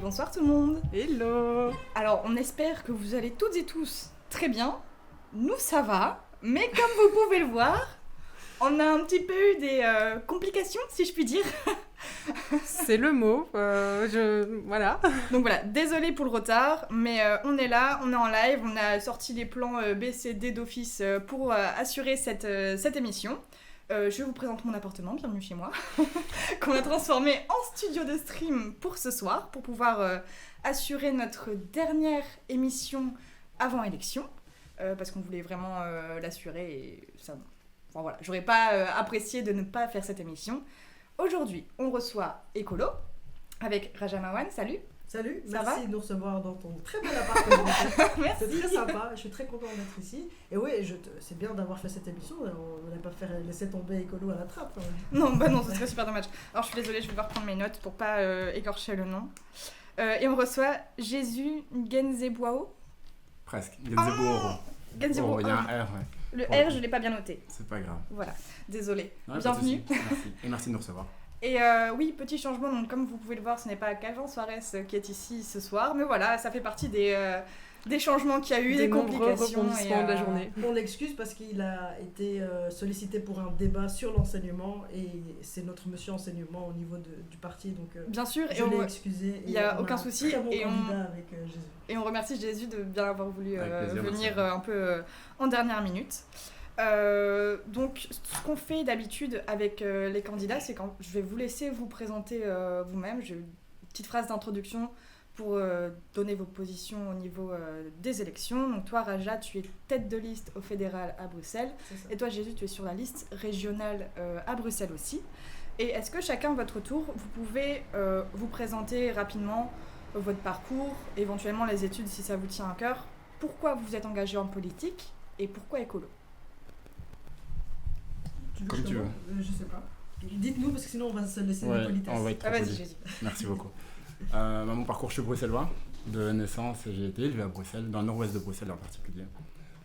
bonsoir tout le monde. Hello. Alors on espère que vous allez toutes et tous très bien. Nous ça va, mais comme vous pouvez le voir, on a un petit peu eu des complications si je puis dire. C'est le mot, voilà. Donc voilà, désolé pour le retard, mais on est là, on est en live, on a sorti les plans BCD d'office pour assurer cette émission. Je vous présente mon appartement, bienvenue chez moi, qu'on a transformé en studio de stream pour ce soir, pour pouvoir assurer notre dernière émission avant élection, parce qu'on voulait vraiment l'assurer et ça... Enfin, voilà, j'aurais pas apprécié de ne pas faire cette émission. Aujourd'hui, on reçoit Écolo avec Raja Mawan, salut. Salut, ça merci va de nous recevoir dans ton très bel appartement. Merci. C'est très sympa, je suis très contente d'être ici. Et oui, c'est bien d'avoir fait cette émission, on n'allait pas laisser tomber Écolo à la trappe. Non, bah non, ce serait super dommage. Alors je suis désolée, je vais devoir prendre mes notes pour pas écorcher le nom. Et on reçoit Jésus Genzeboao. Presque, Genzeboao. Genzeboao. Il y a un R, ouais. Le Bon, R, je l'ai pas bien noté. C'est pas grave. Voilà, désolée. Ouais, Bienvenue. pas de souci. Merci. Et merci de nous recevoir. Et oui, petit changement, donc comme vous pouvez le voir, ce n'est pas qu'Agent Suarez qui est ici ce soir, mais voilà, ça fait partie des changements qu'il y a eu, des complications. Rebondissements de la journée. On l'excuse parce qu'il a été sollicité pour un débat sur l'enseignement et c'est notre monsieur enseignement au niveau du parti, donc Bien sûr, je l'ai excusé. Il n'y a aucun souci. Très bon candidat avec Jésus. Et on remercie Jésus de bien avoir voulu Avec plaisir, venir merci. un peu en dernière minute. Donc, ce qu'on fait d'habitude avec les candidats, c'est quand je vais vous laisser vous présenter vous-même. J'ai une petite phrase d'introduction pour donner vos positions au niveau des élections. Donc toi, Raja, tu es tête de liste au fédéral à Bruxelles. C'est ça. Et toi, Jésus, tu es sur la liste régionale à Bruxelles aussi. Et est-ce que chacun à votre tour, vous pouvez vous présenter rapidement votre parcours, éventuellement les études si ça vous tient à cœur, pourquoi vous êtes engagé en politique et pourquoi écolo? Comme tu veux. Je sais pas. Dites-nous parce que sinon on va se laisser Ouais, des politesses. on va être trop Ah, vas-y, poli. Jésus. Merci beaucoup. Mon parcours, je suis bruxellois de naissance. J'ai été élevé à Bruxelles, dans le nord-ouest de Bruxelles en particulier.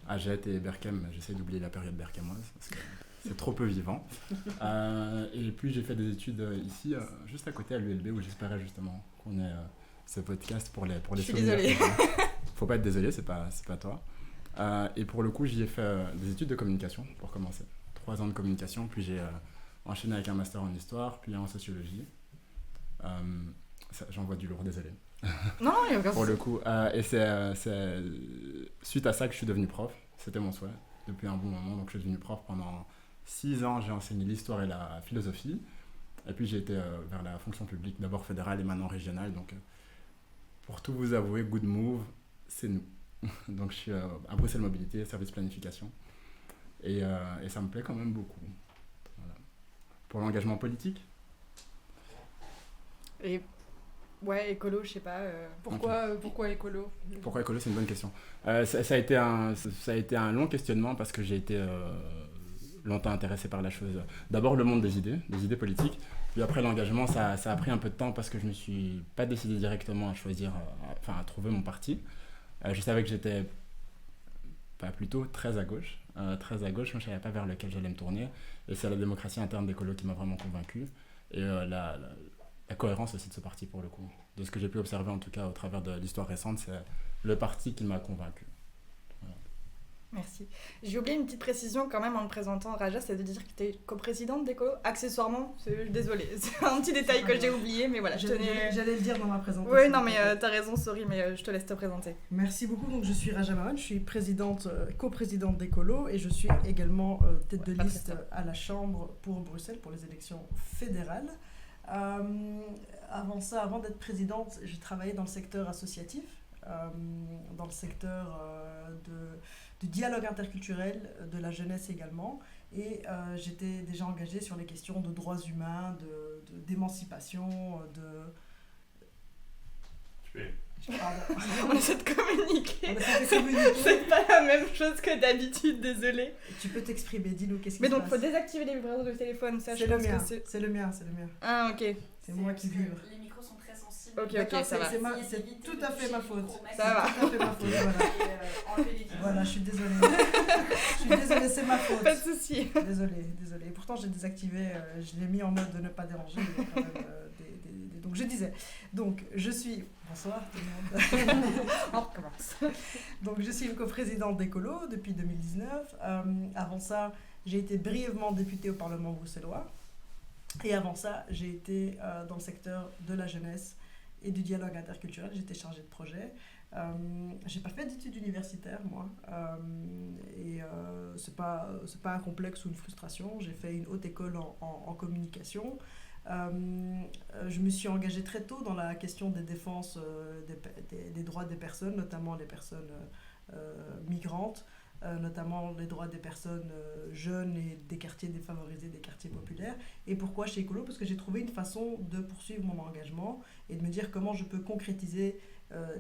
À Jette et Berchem, j'essaie d'oublier la période berchemoise parce que c'est trop peu vivant. Et puis j'ai fait des études ici, juste à côté à l'ULB, où j'espérais justement qu'on ait ce podcast pour les Je suis souvenirs. désolée. Faut pas être désolé, c'est pas toi. Et pour le coup, j'y ai fait des études de communication pour commencer. 3 ans de communication, puis j'ai enchaîné avec un master en histoire, puis en sociologie. J'en vois du lourd, désolé. Non, il n'y a aucun Pour souci. le coup, et c'est suite à ça que je suis devenu prof. C'était mon souhait depuis un bon moment. Donc je suis devenu prof pendant 6 ans. J'ai enseigné l'histoire et la philosophie. Et puis j'ai été vers la fonction publique, d'abord fédérale et maintenant régionale. Donc pour tout vous avouer, good move, c'est nous. Donc je suis à Bruxelles Mobilité, service planification. Et ça me plaît quand même beaucoup. Voilà. Pour l'engagement politique, Et ouais, écolo, je sais pas. Pourquoi écolo? pourquoi écolo, c'est une bonne question. Ça a été un long questionnement parce que j'ai été longtemps intéressé par la chose. D'abord le monde des idées politiques. Puis après l'engagement, ça a pris un peu de temps parce que je ne me suis pas décidé directement à choisir, à trouver mon parti. Je savais que j'étais plutôt très à gauche, mais je ne savais pas vers lequel j'allais me tourner. Et c'est la démocratie interne d'écolo qui m'a vraiment convaincu. Et la cohérence aussi de ce parti pour le coup. De ce que j'ai pu observer en tout cas au travers de l'histoire récente, c'est le parti qui m'a convaincu. Voilà. Merci. J'ai oublié une petite précision quand même en me présentant, Raja, c'est de dire que tu es coprésidente d'Écolo. Accessoirement, désolée, c'est un petit détail que j'ai oublié, mais voilà, je tenais... J'allais le dire dans ma présentation. Oui, non, mais t'as raison, sorry, mais je te laisse te présenter. Merci beaucoup. Donc, je suis Raja Mawan, je suis coprésidente d'Écolo et je suis également tête de Ouais, pas très liste stable. à la Chambre pour Bruxelles pour les élections fédérales. Avant d'être présidente, j'ai travaillé dans le secteur associatif, dans le secteur du dialogue interculturel, de la jeunesse également. Et j'étais déjà engagée sur les questions de droits humains, d'émancipation, Pardon. On essaie de communiquer. On essaie de communiquer. C'est pas la même chose que d'habitude, désolée. Tu peux t'exprimer, dis-nous qu'est-ce qui Mais se donc, passe. faut désactiver les vibrateurs de téléphone, ça, je C'est le pense mien, que c'est... c'est le mien. Ah, ok. C'est moi qui vibre. Les micros sont très sensibles. Ok, D'accord, ça va. c'est tout à fait ma faute. Ça va. C'est tout à fait ma faute, voilà. Enlever les vitres. Voilà, je suis désolée. Je suis désolée, c'est ma faute. Pas de soucis. Désolée. Et pourtant, j'ai désactivé, je l'ai mis en mode de ne pas déranger. Il y a quand même des Donc je disais, je suis... Bonsoir tout le monde. On recommence. Donc je suis une coprésidente d'Écolo depuis 2019. Avant ça, j'ai été brièvement députée au Parlement bruxellois. Et avant ça, j'ai été dans le secteur de la jeunesse et du dialogue interculturel. J'étais chargée de projet. J'ai pas fait d'études universitaires, moi. C'est pas un complexe ou une frustration. J'ai fait une haute école en communication. Je me suis engagée très tôt dans la question des défenses des droits des personnes, notamment les personnes migrantes, notamment les droits des personnes jeunes et des quartiers défavorisés, des quartiers populaires. Et pourquoi chez Écolo ? Parce que j'ai trouvé une façon de poursuivre mon engagement et de me dire comment je peux concrétiser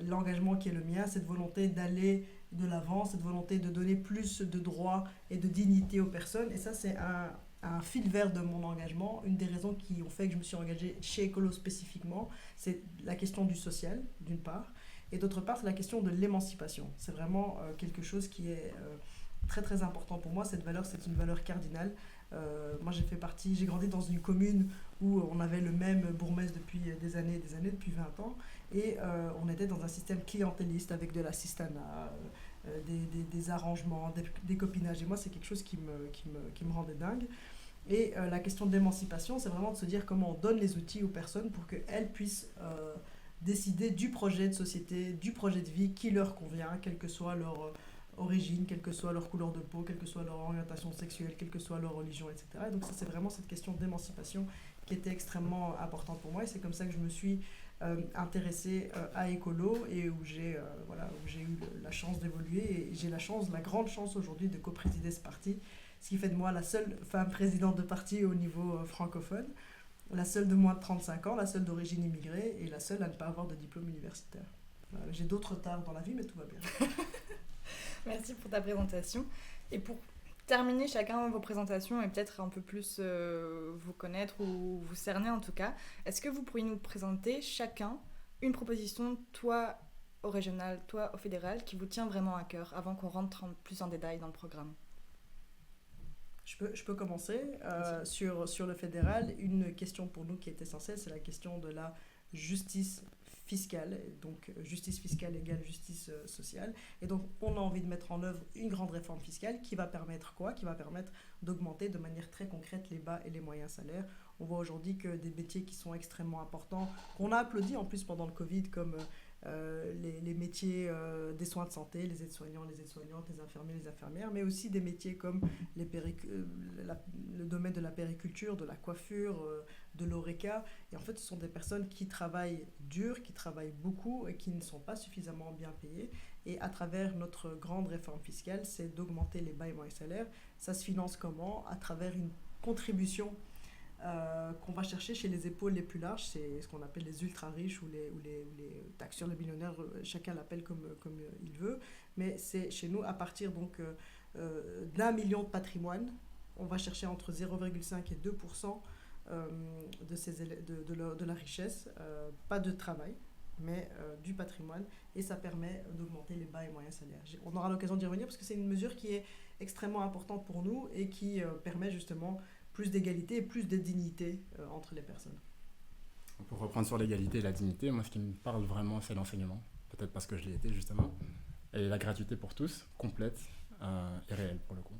l'engagement qui est le mien, cette volonté d'aller de l'avant, cette volonté de donner plus de droits et de dignité aux personnes. Et ça, c'est un fil vert de mon engagement. Une des raisons qui ont fait que je me suis engagée chez Écolo spécifiquement, c'est la question du social, d'une part, et d'autre part, c'est la question de l'émancipation. C'est vraiment quelque chose qui est très très important pour moi. Cette valeur, c'est une valeur cardinale. Moi, j'ai grandi dans une commune où on avait le même bourgmestre depuis des années, depuis 20 ans, et on était dans un système clientéliste avec de l'assistanat, des arrangements, des copinages. Et moi, c'est quelque chose qui me rendait dingue. Et la question de l'émancipation, c'est vraiment de se dire comment on donne les outils aux personnes pour qu'elles puissent décider du projet de société, du projet de vie qui leur convient, quelle que soit leur origine, quelle que soit leur couleur de peau, quelle que soit leur orientation sexuelle, quelle que soit leur religion, etc. Et donc ça, c'est vraiment cette question d'émancipation qui était extrêmement importante pour moi. Et c'est comme ça que je me suis intéressée à Écolo et où j'ai eu la chance d'évoluer. Et j'ai la grande chance aujourd'hui de coprésider ce parti, ce qui fait de moi la seule femme présidente de parti au niveau francophone, la seule de moins de 35 ans, la seule d'origine immigrée et la seule à ne pas avoir de diplôme universitaire. Voilà, j'ai d'autres tares dans la vie, mais tout va bien. Merci pour ta présentation. Et pour terminer chacun vos présentations et peut-être un peu plus vous connaître ou vous cerner en tout cas, est-ce que vous pourriez nous présenter chacun une proposition, toi au régional, toi au fédéral, qui vous tient vraiment à cœur avant qu'on rentre plus en détail dans le programme ? Je peux commencer. Sur le fédéral, une question pour nous qui est essentielle, c'est la question de la justice fiscale. Donc, justice fiscale égale justice sociale. Et donc, on a envie de mettre en œuvre une grande réforme fiscale qui va permettre quoi ? Qui va permettre d'augmenter de manière très concrète les bas et les moyens salaires. On voit aujourd'hui que des métiers qui sont extrêmement importants, qu'on a applaudi en plus pendant le Covid, comme les métiers des soins de santé, les aides-soignants, les aides-soignantes, les infirmiers, les infirmières, mais aussi des métiers comme le domaine de la périculture, de la coiffure, de l'horéca. Et en fait, ce sont des personnes qui travaillent dur, qui travaillent beaucoup et qui ne sont pas suffisamment bien payées. Et à travers notre grande réforme fiscale, c'est d'augmenter les bas et moyens salaires. Ça se finance comment ? À travers une contribution qu'on va chercher chez les épaules les plus larges, c'est ce qu'on appelle les ultra-riches ou les taxeurs, les millionnaires, chacun l'appelle comme il veut, mais c'est chez nous à partir donc d'1 million de patrimoine, on va chercher entre 0,5 et 2% de la richesse, pas de travail, mais du patrimoine, et ça permet d'augmenter les bas et moyens salaires. On aura l'occasion d'y revenir parce que c'est une mesure qui est extrêmement importante pour nous et qui permet justement plus d'égalité et plus de dignité entre les personnes. Pour reprendre sur l'égalité et la dignité, moi ce qui me parle vraiment c'est l'enseignement, peut-être parce que je l'ai été justement, et la gratuité pour tous, complète et réelle pour le coup.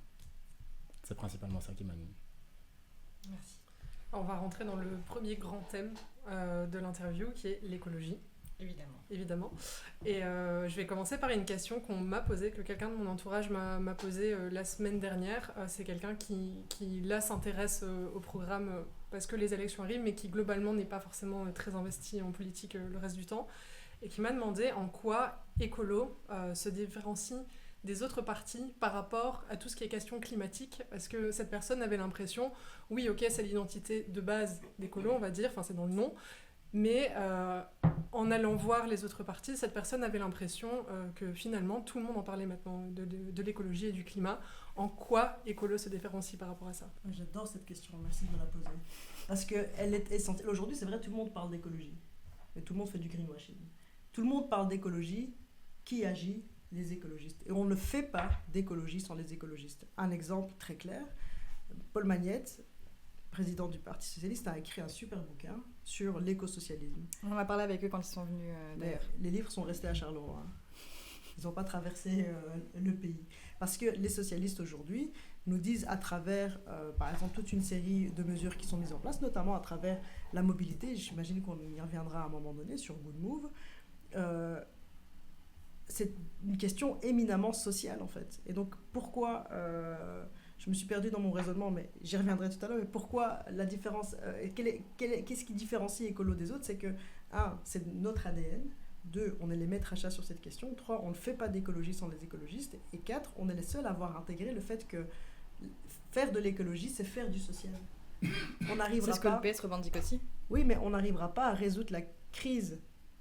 C'est principalement ça qui m'anime. Merci. On va rentrer dans le premier grand thème de l'interview qui est l'écologie. Évidemment. Et je vais commencer par une question qu'on m'a posée, que quelqu'un de mon entourage m'a posée la semaine dernière. C'est quelqu'un qui là s'intéresse au programme parce que les élections arrivent, mais qui globalement n'est pas forcément très investi en politique le reste du temps, et qui m'a demandé en quoi Écolo se différencie des autres partis par rapport à tout ce qui est question climatique, parce que cette personne avait l'impression, oui ok c'est l'identité de base d'Écolo on va dire, enfin c'est dans le nom, mais en allant voir les autres partis, cette personne avait l'impression que finalement tout le monde en parlait maintenant de l'écologie et du climat. En quoi Écolo se différencie par rapport à ça ? J'adore cette question, merci de me la poser. Parce qu'elle est essentielle. Aujourd'hui, c'est vrai, tout le monde parle d'écologie, mais tout le monde fait du greenwashing. Tout le monde parle d'écologie, qui agit ? Les écologistes. Et on ne fait pas d'écologie sans les écologistes. Un exemple très clair, Paul Magnette, président du Parti socialiste, a écrit un super bouquin sur l'écosocialisme. On a parlé avec eux quand ils sont venus d'ailleurs. Les livres sont restés à Charleroi. Ils n'ont pas traversé le pays. Parce que les socialistes aujourd'hui nous disent à travers, par exemple, toute une série de mesures qui sont mises en place, notamment à travers la mobilité, j'imagine qu'on y reviendra à un moment donné sur Good Move, c'est une question éminemment sociale en fait. Et donc pourquoi, je me suis perdue dans mon raisonnement, mais j'y reviendrai tout à l'heure, mais pourquoi la différence, qu'est-ce qui différencie Écolo des autres? C'est que, 1, c'est notre ADN, 2, on est les maîtres à chat sur cette question, 3, on ne fait pas d'écologie sans les écologistes, et 4, on est les seuls à avoir intégré le fait que faire de l'écologie, c'est faire du social. On n'arrivera c'est ce que le PS revendique aussi. Oui, mais on n'arrivera pas à résoudre la crise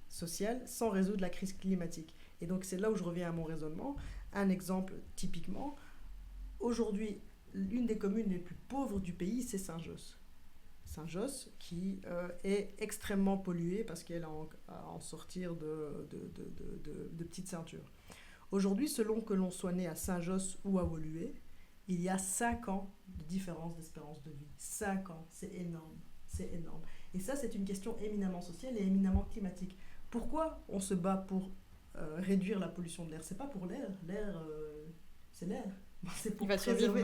sociale sans résoudre la crise climatique. Et donc c'est là où je reviens à mon raisonnement. Un exemple typiquement, aujourd'hui, l'une des communes les plus pauvres du pays, c'est Saint-Josse. Saint-Josse qui est extrêmement polluée parce qu'elle a à en sortir de petites ceintures. Aujourd'hui, selon que l'on soit né à Saint-Josse ou à Woluwe, il y a 5 ans de différence d'espérance de vie. 5 ans, c'est énorme. C'est énorme. Et ça, c'est une question éminemment sociale et éminemment climatique. Pourquoi on se bat pour réduire la pollution de l'air? C'est pas pour l'air. L'air, c'est l'air. C'est pour préserver.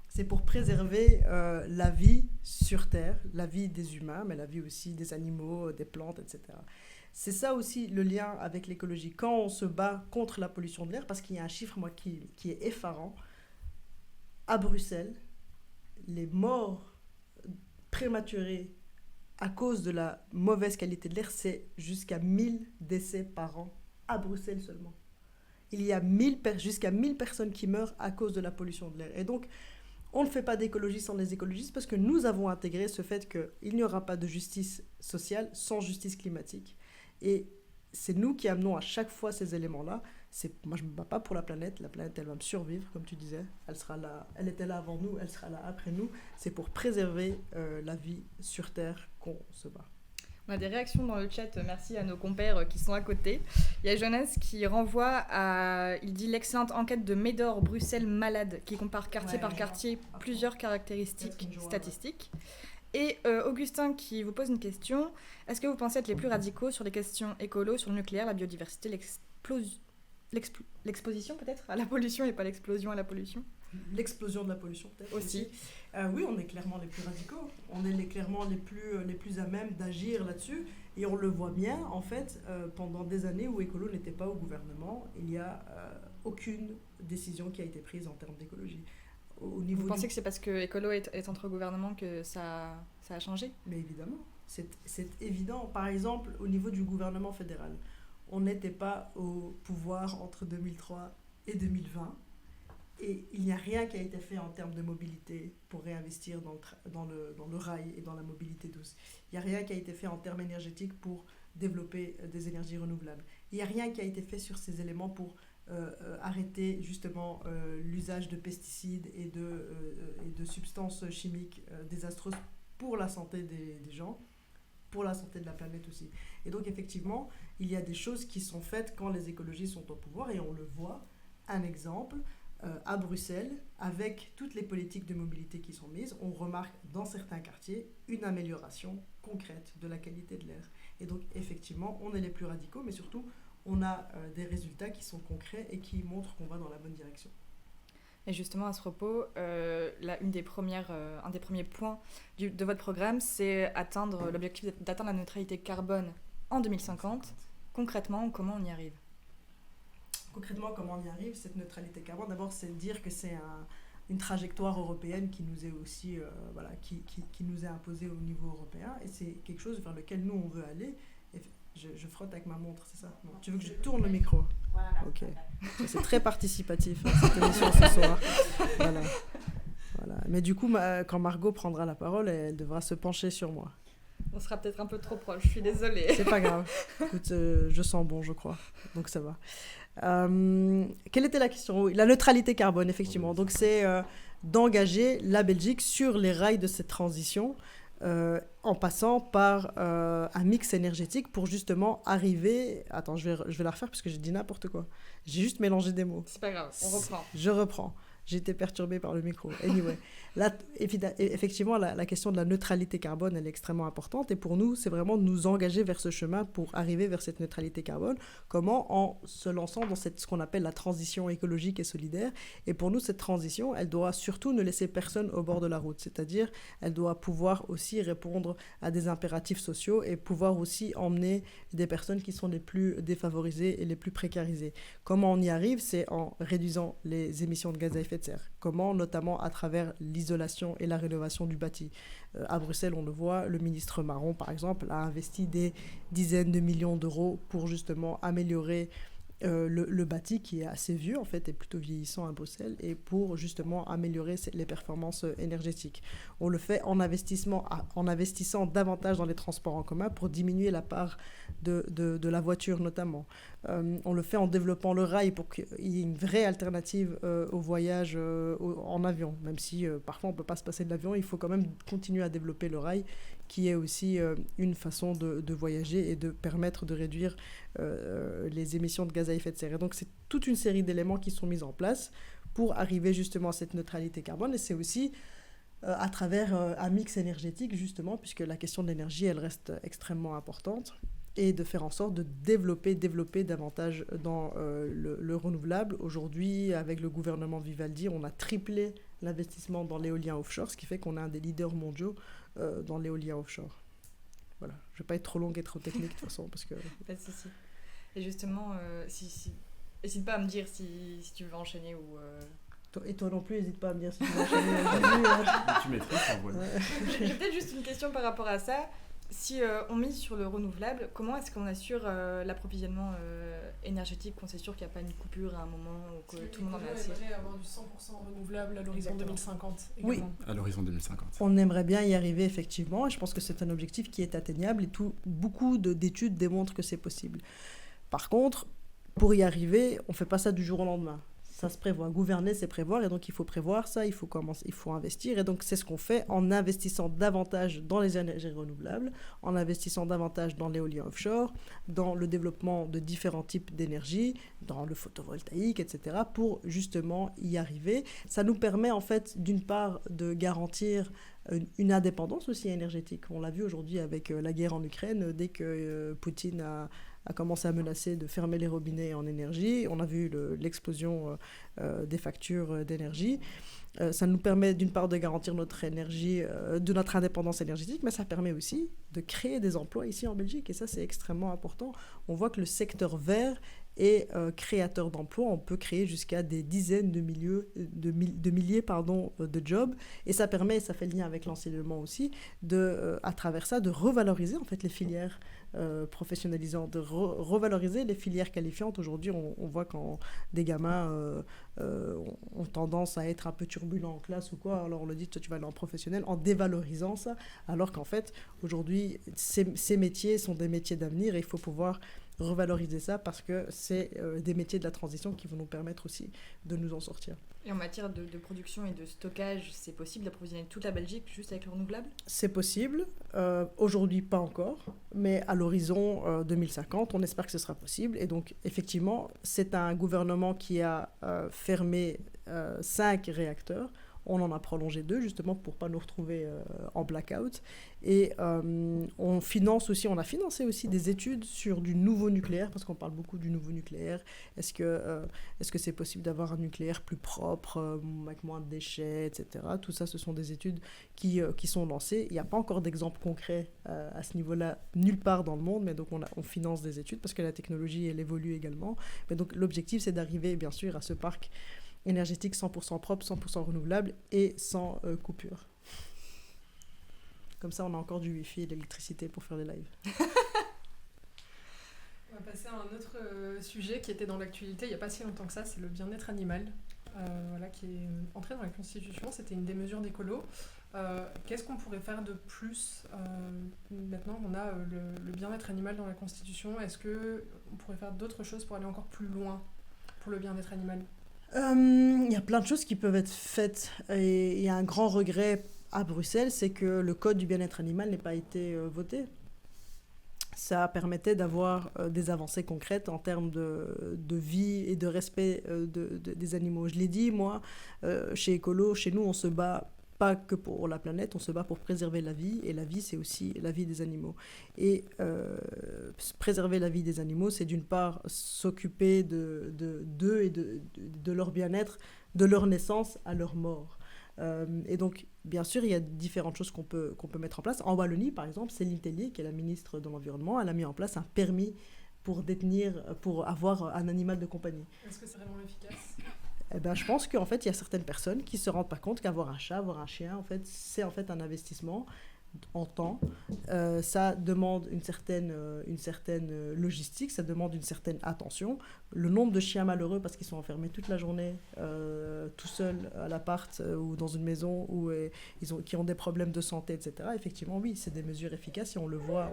C'est pour préserver la vie sur Terre, la vie des humains, mais la vie aussi des animaux, des plantes, etc. C'est ça aussi le lien avec l'écologie. Quand on se bat contre la pollution de l'air, parce qu'il y a un chiffre moi, qui est effarant, à Bruxelles, les morts prématurées à cause de la mauvaise qualité de l'air, c'est jusqu'à 1000 décès par an, à Bruxelles seulement. Il y a jusqu'à 1000 personnes qui meurent à cause de la pollution de l'air. Et donc, on ne fait pas d'écologie sans les écologistes parce que nous avons intégré ce fait qu'il n'y aura pas de justice sociale sans justice climatique. Et c'est nous qui amenons à chaque fois ces éléments-là. Moi, je ne me bats pas pour la planète, elle va me survivre, comme tu disais. Elle sera là, elle était là avant nous, elle sera là après nous. C'est pour préserver la vie sur Terre qu'on se bat. On a des réactions dans le chat, merci à nos compères qui sont à côté. Il y a Jonas qui renvoie à, il dit l'excellente enquête de Médor, Bruxelles malade, qui compare quartier par quartier plusieurs caractéristiques statistiques. Et Augustin qui vous pose une question, est-ce que vous pensez être les plus radicaux sur les questions écolo, sur le nucléaire, la biodiversité, l'exposition peut-être à la pollution et pas l'explosion à la pollution? L'explosion de la pollution peut-être aussi. Oui, on est clairement les plus radicaux, on est clairement les plus à même d'agir là-dessus, et on le voit bien en fait, pendant des années où Écolo n'était pas au gouvernement, il n'y a aucune décision qui a été prise en termes d'écologie. Vous pensez que c'est parce que Écolo est entre au gouvernement que ça a changé? Mais évidemment, c'est évident. Par exemple, au niveau du gouvernement fédéral, on n'était pas au pouvoir entre 2003 et 2020. Et il n'y a rien qui a été fait en termes de mobilité pour réinvestir dans le rail et dans la mobilité douce. Il n'y a rien qui a été fait en termes énergétiques pour développer des énergies renouvelables. Il n'y a rien qui a été fait sur ces éléments pour arrêter justement l'usage de pesticides et de substances chimiques désastreuses pour la santé des gens, pour la santé de la planète aussi. Et donc effectivement, il y a des choses qui sont faites quand les écologistes sont au pouvoir, et on le voit. Un exemple, à Bruxelles, avec toutes les politiques de mobilité qui sont mises, on remarque dans certains quartiers une amélioration concrète de la qualité de l'air. Et donc effectivement, on est les plus radicaux, mais surtout, on a des résultats qui sont concrets et qui montrent qu'on va dans la bonne direction. Et justement, à ce propos, un des premiers points de votre programme, c'est atteindre l'objectif d'atteindre la neutralité carbone en 2050. Concrètement, comment on y arrive ? Concrètement, comment on y arrive, cette neutralité carbone? D'abord, c'est de dire que c'est une trajectoire européenne qui nous est aussi qui nous est imposée au niveau européen, et c'est quelque chose vers lequel nous on veut aller. Et je frotte avec ma montre, c'est ça? Non. Tu veux que je tourne le micro? Voilà. Ok. C'est très participatif cette émission ce soir. Voilà. Mais du coup, quand Margot prendra la parole, elle devra se pencher sur moi. On sera peut-être un peu trop proche, je suis désolée. C'est pas grave. Écoute, je sens bon, je crois. Donc ça va. Quelle était la question? Oui, la neutralité carbone, effectivement. Donc c'est d'engager la Belgique sur les rails de cette transition en passant par un mix énergétique pour justement arriver... Attends, je vais la refaire parce que j'ai dit n'importe quoi. J'ai juste mélangé des mots. C'est pas grave, on reprend. Je reprends. J'ai été perturbée par le micro. Anyway, là, effectivement, la question de la neutralité carbone, elle est extrêmement importante. Et pour nous, c'est vraiment de nous engager vers ce chemin pour arriver vers cette neutralité carbone. Comment? En se lançant dans ce qu'on appelle la transition écologique et solidaire. Et pour nous, cette transition, elle doit surtout ne laisser personne au bord de la route. C'est-à-dire, elle doit pouvoir aussi répondre à des impératifs sociaux et pouvoir aussi emmener des personnes qui sont les plus défavorisées et les plus précarisées. Comment on y arrive? C'est en réduisant les émissions de gaz à effet de serre. Comment? Notamment à travers l'isolation et la rénovation du bâti. À Bruxelles, on le voit, le ministre Marron, par exemple, a investi des dizaines de millions d'euros pour justement améliorer le bâti qui est assez vieux en fait et plutôt vieillissant à Bruxelles et pour justement améliorer les performances énergétiques. On le fait en investissant davantage dans les transports en commun pour diminuer la part de la voiture notamment. On le fait en développant le rail pour qu'il y ait une vraie alternative au voyage en avion, même si parfois on ne peut pas se passer de l'avion, il faut quand même continuer à développer le rail qui est aussi une façon de voyager et de permettre de réduire les émissions de gaz à effet de serre. Et donc c'est toute une série d'éléments qui sont mis en place pour arriver justement à cette neutralité carbone. Et c'est aussi à travers un mix énergétique justement, puisque la question de l'énergie, elle reste extrêmement importante, et de faire en sorte de développer davantage dans le renouvelable. Aujourd'hui, avec le gouvernement Vivaldi, on a triplé l'investissement dans l'éolien offshore, ce qui fait qu'on est un des leaders mondiaux dans l'éolien offshore. Voilà, je ne vais pas être trop longue et trop technique de toute façon, parce que... Pas de souci. Et justement, n'hésite pas à me dire si tu veux enchaîner ou... Et toi non plus, n'hésite pas à me dire si tu veux enchaîner. Tu maîtrises, voilà. J'ai peut-être juste une question par rapport à ça. Si on mise sur le renouvelable, comment est-ce qu'on assure l'approvisionnement énergétique, qu'on s'assure qu'il n'y a pas une coupure à un moment ou que tout le monde en a assez? On aimerait avoir du 100% renouvelable à l'horizon 2050 également. Oui, à l'horizon 2050. On aimerait bien y arriver effectivement, et je pense que c'est un objectif qui est atteignable et beaucoup d'études démontrent que c'est possible. Par contre, pour y arriver, on ne fait pas ça du jour au lendemain. Ça se prévoit. Gouverner, c'est prévoir, et donc il faut prévoir ça, il faut investir. Et donc c'est ce qu'on fait en investissant davantage dans les énergies renouvelables, en investissant davantage dans l'éolien offshore, dans le développement de différents types d'énergie, dans le photovoltaïque, etc., pour justement y arriver. Ça nous permet en fait, d'une part, de garantir une indépendance aussi énergétique. On l'a vu aujourd'hui avec la guerre en Ukraine, dès que Poutine a commencé à menacer de fermer les robinets en énergie. On a vu l'explosion des factures d'énergie. Ça nous permet d'une part de garantir notre énergie, de notre indépendance énergétique, mais ça permet aussi de créer des emplois ici en Belgique. Et ça, c'est extrêmement important. On voit que le secteur vert est créateur d'emplois. On peut créer jusqu'à des dizaines de milliers de jobs. Et ça permet, ça fait le lien avec l'enseignement aussi, à travers ça, de revaloriser en fait les filières professionnalisantes, de revaloriser les filières qualifiantes. Aujourd'hui, on voit quand des gamins ont tendance à être un peu turbulents en classe ou quoi, alors on le dit, toi tu vas aller en professionnel, en dévalorisant ça, alors qu'en fait, aujourd'hui, ces métiers sont des métiers d'avenir et il faut pouvoir revaloriser ça parce que c'est des métiers de la transition qui vont nous permettre aussi de nous en sortir. Et en matière de production et de stockage, c'est possible d'approvisionner toute la Belgique juste avec le renouvelable ? C'est possible. Aujourd'hui, pas encore. Mais à l'horizon 2050, on espère que ce sera possible. Et donc, effectivement, c'est un gouvernement qui a fermé 5 réacteurs. On en a prolongé 2, justement, pour ne pas nous retrouver en blackout. Et on a financé aussi des études sur du nouveau nucléaire, parce qu'on parle beaucoup du nouveau nucléaire. Est-ce que c'est possible d'avoir un nucléaire plus propre, avec moins de déchets, etc. Tout ça, ce sont des études qui sont lancées. Il n'y a pas encore d'exemple concret à ce niveau-là, nulle part dans le monde, mais donc on finance des études, parce que la technologie, elle évolue également. Mais donc l'objectif, c'est d'arriver, bien sûr, à ce parc énergétique 100% propre, 100% renouvelable et sans coupure. Comme ça, on a encore du wifi et de l'électricité pour faire des lives. On va passer à un autre sujet qui était dans l'actualité il n'y a pas si longtemps que ça, c'est le bien-être animal, qui est entré dans la Constitution. C'était une des mesures d'écolo. Qu'est-ce qu'on pourrait faire de plus maintenant qu'on a le bien-être animal dans la Constitution? Est-ce qu'on pourrait faire d'autres choses pour aller encore plus loin pour le bien-être animal? Il y a plein de choses qui peuvent être faites et il y a un grand regret à Bruxelles, c'est que le code du bien-être animal n'ait pas été voté. ça permettait d'avoir des avancées concrètes en termes de vie et de respect des animaux. Je l'ai dit, moi, chez Écolo, chez nous, on se bat pas que pour la planète, on se bat pour préserver la vie, et la vie, c'est aussi la vie des animaux. Et préserver la vie des animaux, c'est d'une part s'occuper d'eux et de leur bien-être, de leur naissance à leur mort. Et donc, bien sûr, il y a différentes choses qu'on peut mettre en place. En Wallonie, par exemple, Céline Tellier, qui est la ministre de l'Environnement, elle a mis en place un permis pour avoir un animal de compagnie. Est-ce que c'est vraiment efficace ? Eh ben, je pense qu'en fait, il y a certaines personnes qui ne se rendent pas compte qu'avoir un chat, avoir un chien, en fait, c'est en fait un investissement en temps. Ça demande une certaine logistique, ça demande une certaine attention. Le nombre de chiens malheureux parce qu'ils sont enfermés toute la journée tout seuls à l'appart ou dans une maison qui ont des problèmes de santé, etc. Effectivement, oui, c'est des mesures efficaces et on le voit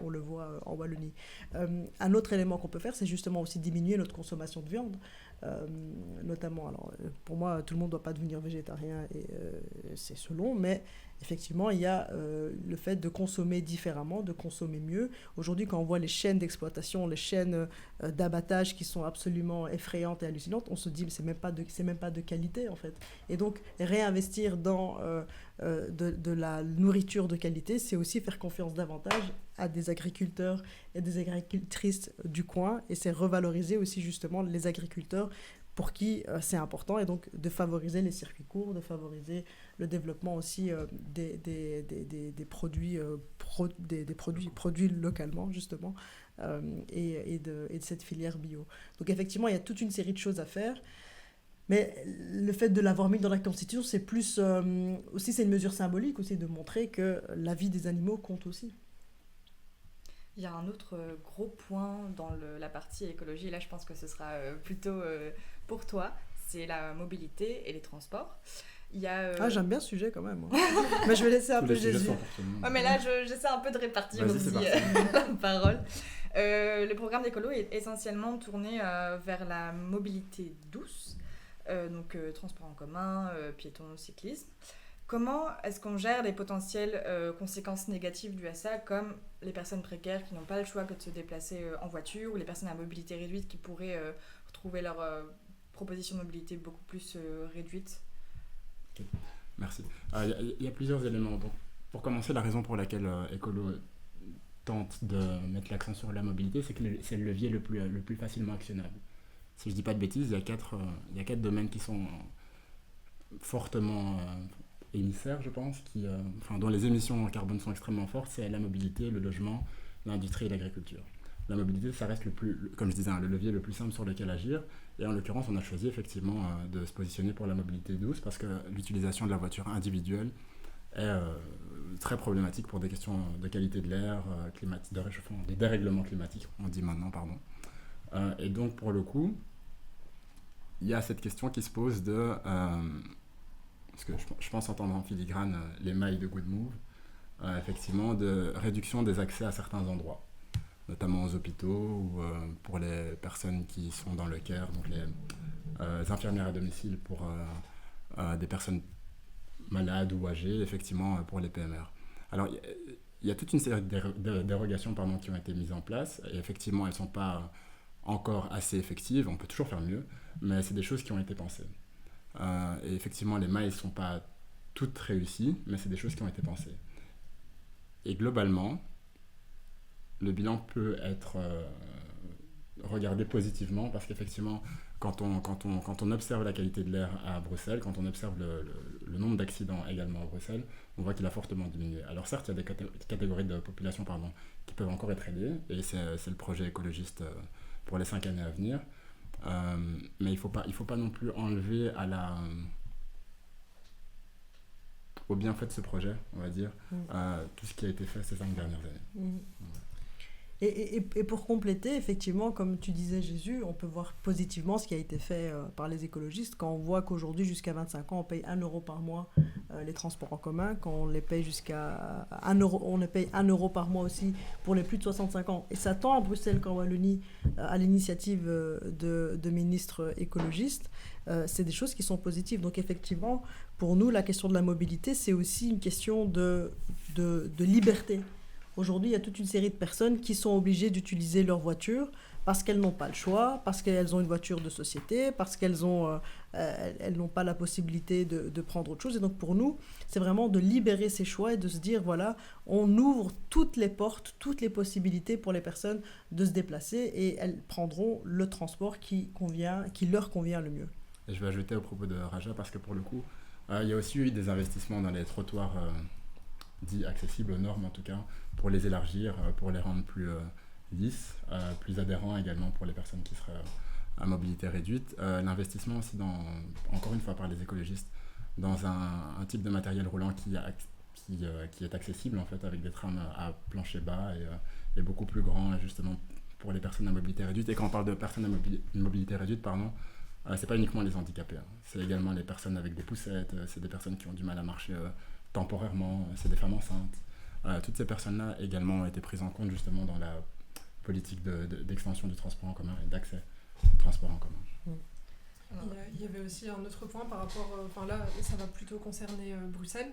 en Wallonie. Un autre élément qu'on peut faire, c'est justement aussi diminuer notre consommation de viande. Notamment, alors pour moi, tout le monde ne doit pas devenir végétarien et c'est selon, mais effectivement, il y a le fait de consommer différemment, de consommer mieux. Aujourd'hui, quand on voit les chaînes d'exploitation, les chaînes d'abattage qui sont absolument effrayantes et hallucinantes, on se dit, mais c'est même pas de qualité, en fait. Et donc, réinvestir dans de la nourriture de qualité, c'est aussi faire confiance davantage à des agriculteurs et des agricultrices du coin, et c'est revaloriser aussi justement les agriculteurs pour qui c'est important, et donc de favoriser les circuits courts, de favoriser le développement aussi des produits localement justement, et de cette filière bio. Donc effectivement, il y a toute une série de choses à faire. Mais le fait de l'avoir mis dans la Constitution, c'est plus aussi, c'est une mesure symbolique aussi, de montrer que la vie des animaux compte aussi. Il y a un autre gros point dans la partie écologie, là je pense que ce sera plutôt pour toi, c'est la mobilité et les transports. Il y a, j'aime bien ce sujet quand même. Mais je vais laisser un peu Jésus. Ouais, mais là j'essaie un peu de répartir aussi la parole. Le programme d'écolo est essentiellement tourné vers la mobilité douce, donc transport en commun, piétons, cyclisme. Comment est-ce qu'on gère les potentielles conséquences négatives dues à ça, comme les personnes précaires qui n'ont pas le choix que de se déplacer en voiture, ou les personnes à mobilité réduite qui pourraient retrouver leur proposition de mobilité beaucoup plus réduite? Okay. Merci. Il y a plusieurs éléments. Donc, pour commencer, la raison pour laquelle Écolo tente de mettre l'accent sur la mobilité, c'est que c'est le levier le plus facilement actionnable. Si je ne dis pas de bêtises, il y a quatre domaines qui sont fortement émissaires, je pense, dont les émissions en carbone sont extrêmement fortes. C'est la mobilité, le logement, l'industrie et l'agriculture. La mobilité, ça reste comme je disais, le levier le plus simple sur lequel agir. Et en l'occurrence, on a choisi effectivement de se positionner pour la mobilité douce parce que l'utilisation de la voiture individuelle est très problématique pour des questions de qualité de l'air, de réchauffement, des dérèglements climatiques, on dit maintenant, pardon. Et donc, pour le coup, il y a cette question qui se pose de... parce que je pense entendre en filigrane les mailles de Good Move, effectivement, de réduction des accès à certains endroits, notamment aux hôpitaux ou pour les personnes qui sont dans le care, donc les infirmières à domicile pour des personnes malades ou âgées, effectivement pour les PMR. Alors, il y a toute une série de dérogations qui ont été mises en place, et effectivement, elles ne sont pas encore assez effectives, on peut toujours faire mieux, mais c'est des choses qui ont été pensées. Et effectivement, les mailles ne sont pas toutes réussies, mais c'est des choses qui ont été pensées. Et globalement, le bilan peut être regardé positivement parce qu'effectivement, quand on observe la qualité de l'air à Bruxelles, quand on observe le nombre d'accidents également à Bruxelles, on voit qu'il a fortement diminué. Alors certes, il y a des catégories de population qui peuvent encore être aidées, et c'est le projet écologiste pour les 5 années à venir. Mais il faut pas non plus enlever au bienfait de ce projet, on va dire, tout ce qui a été fait ces 5 dernières années. Et pour compléter, effectivement, comme tu disais Jésus, on peut voir positivement ce qui a été fait par les écologistes. Quand on voit qu'aujourd'hui, jusqu'à 25 ans, on paye 1 euro par mois les transports en commun, quand on les paye jusqu'à 1 euro, on les paye 1 euro par mois aussi pour les plus de 65 ans. Et ça tend à Bruxelles qu'en Wallonie, à l'initiative de ministres écologistes, c'est des choses qui sont positives. Donc effectivement, pour nous, la question de la mobilité, c'est aussi une question de liberté. Aujourd'hui, il y a toute une série de personnes qui sont obligées d'utiliser leur voiture parce qu'elles n'ont pas le choix, parce qu'elles ont une voiture de société, parce qu'elles elles n'ont pas la possibilité de prendre autre chose. Et donc pour nous, c'est vraiment de libérer ces choix et de se dire, voilà, on ouvre toutes les portes, toutes les possibilités pour les personnes de se déplacer et elles prendront le transport qui leur convient le mieux. Et je vais ajouter au propos de Raja, parce que pour le coup, il y a aussi eu des investissements dans les trottoirs dits accessibles aux normes en tout cas, pour les élargir, pour les rendre plus lisses, plus adhérents également pour les personnes qui seraient à mobilité réduite. L'investissement aussi, encore une fois par les écologistes, dans un type de matériel roulant qui est accessible en fait, avec des trams à plancher bas et beaucoup plus grand justement pour les personnes à mobilité réduite. Et quand on parle de personnes à mobilité réduite, c'est pas uniquement les handicapés, hein. C'est également les personnes avec des poussettes, c'est des personnes qui ont du mal à marcher temporairement, c'est des femmes enceintes. Toutes ces personnes-là également ont été prises en compte justement dans la politique d'extension du transport en commun et d'accès au transport en commun. Il y avait aussi un autre point par rapport, là ça va plutôt concerner Bruxelles,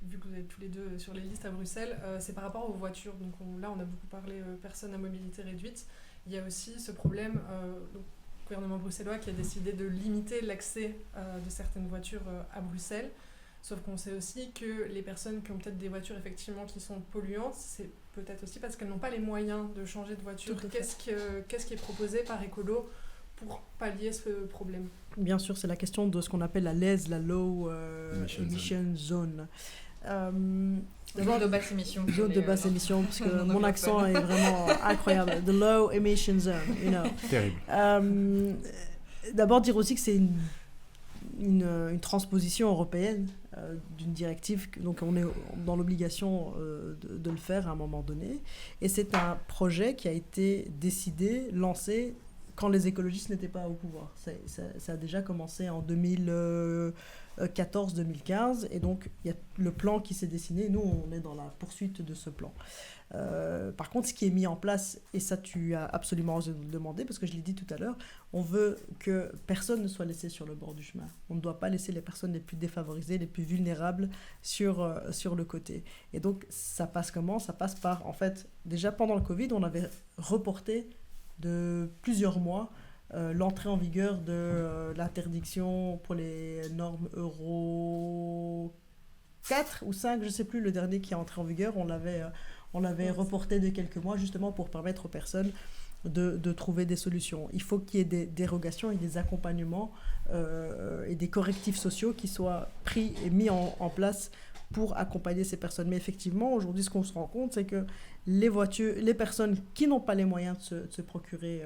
vu que vous êtes tous les deux sur les listes à Bruxelles, c'est par rapport aux voitures. Donc là on a beaucoup parlé personnes à mobilité réduite. Il y a aussi ce problème, le gouvernement bruxellois qui a décidé de limiter l'accès de certaines voitures à Bruxelles. Sauf qu'on sait aussi que les personnes qui ont peut-être des voitures effectivement qui sont polluantes, c'est peut-être aussi parce qu'elles n'ont pas les moyens de changer de voiture. Qu'est-ce qui est proposé par Écolo pour pallier ce problème? Bien sûr, c'est la question de ce qu'on appelle la LEZ, la Low Emission Zone. Zone de basse émission. Zone de basse émission, parce que mon accent est vraiment incroyable. The Low Emission Zone, you know. Terrible. D'abord, dire aussi que c'est une transposition européenne d'une directive, donc on est dans l'obligation de le faire à un moment donné. Et c'est un projet qui a été décidé, lancé, quand les écologistes n'étaient pas au pouvoir. Ça a déjà commencé en 2014-2015, et donc il y a le plan qui s'est dessiné. Nous, on est dans la poursuite de ce plan. Par contre, ce qui est mis en place, et ça tu as absolument osé nous le demander, parce que je l'ai dit tout à l'heure, on veut que personne ne soit laissé sur le bord du chemin. On ne doit pas laisser les personnes les plus défavorisées, les plus vulnérables sur le côté. Et donc, ça passe comment? Ça passe par, en fait, déjà pendant le Covid, on avait reporté de plusieurs mois l'entrée en vigueur de l'interdiction pour les normes Euro 4 ou 5, je ne sais plus, le dernier qui est entré en vigueur, on l'avait reporté de quelques mois justement pour permettre aux personnes de trouver des solutions. Il faut qu'il y ait des dérogations et des accompagnements et des correctifs sociaux qui soient pris et mis en place pour accompagner ces personnes. Mais effectivement, aujourd'hui, ce qu'on se rend compte, c'est que les personnes qui n'ont pas les moyens de se procurer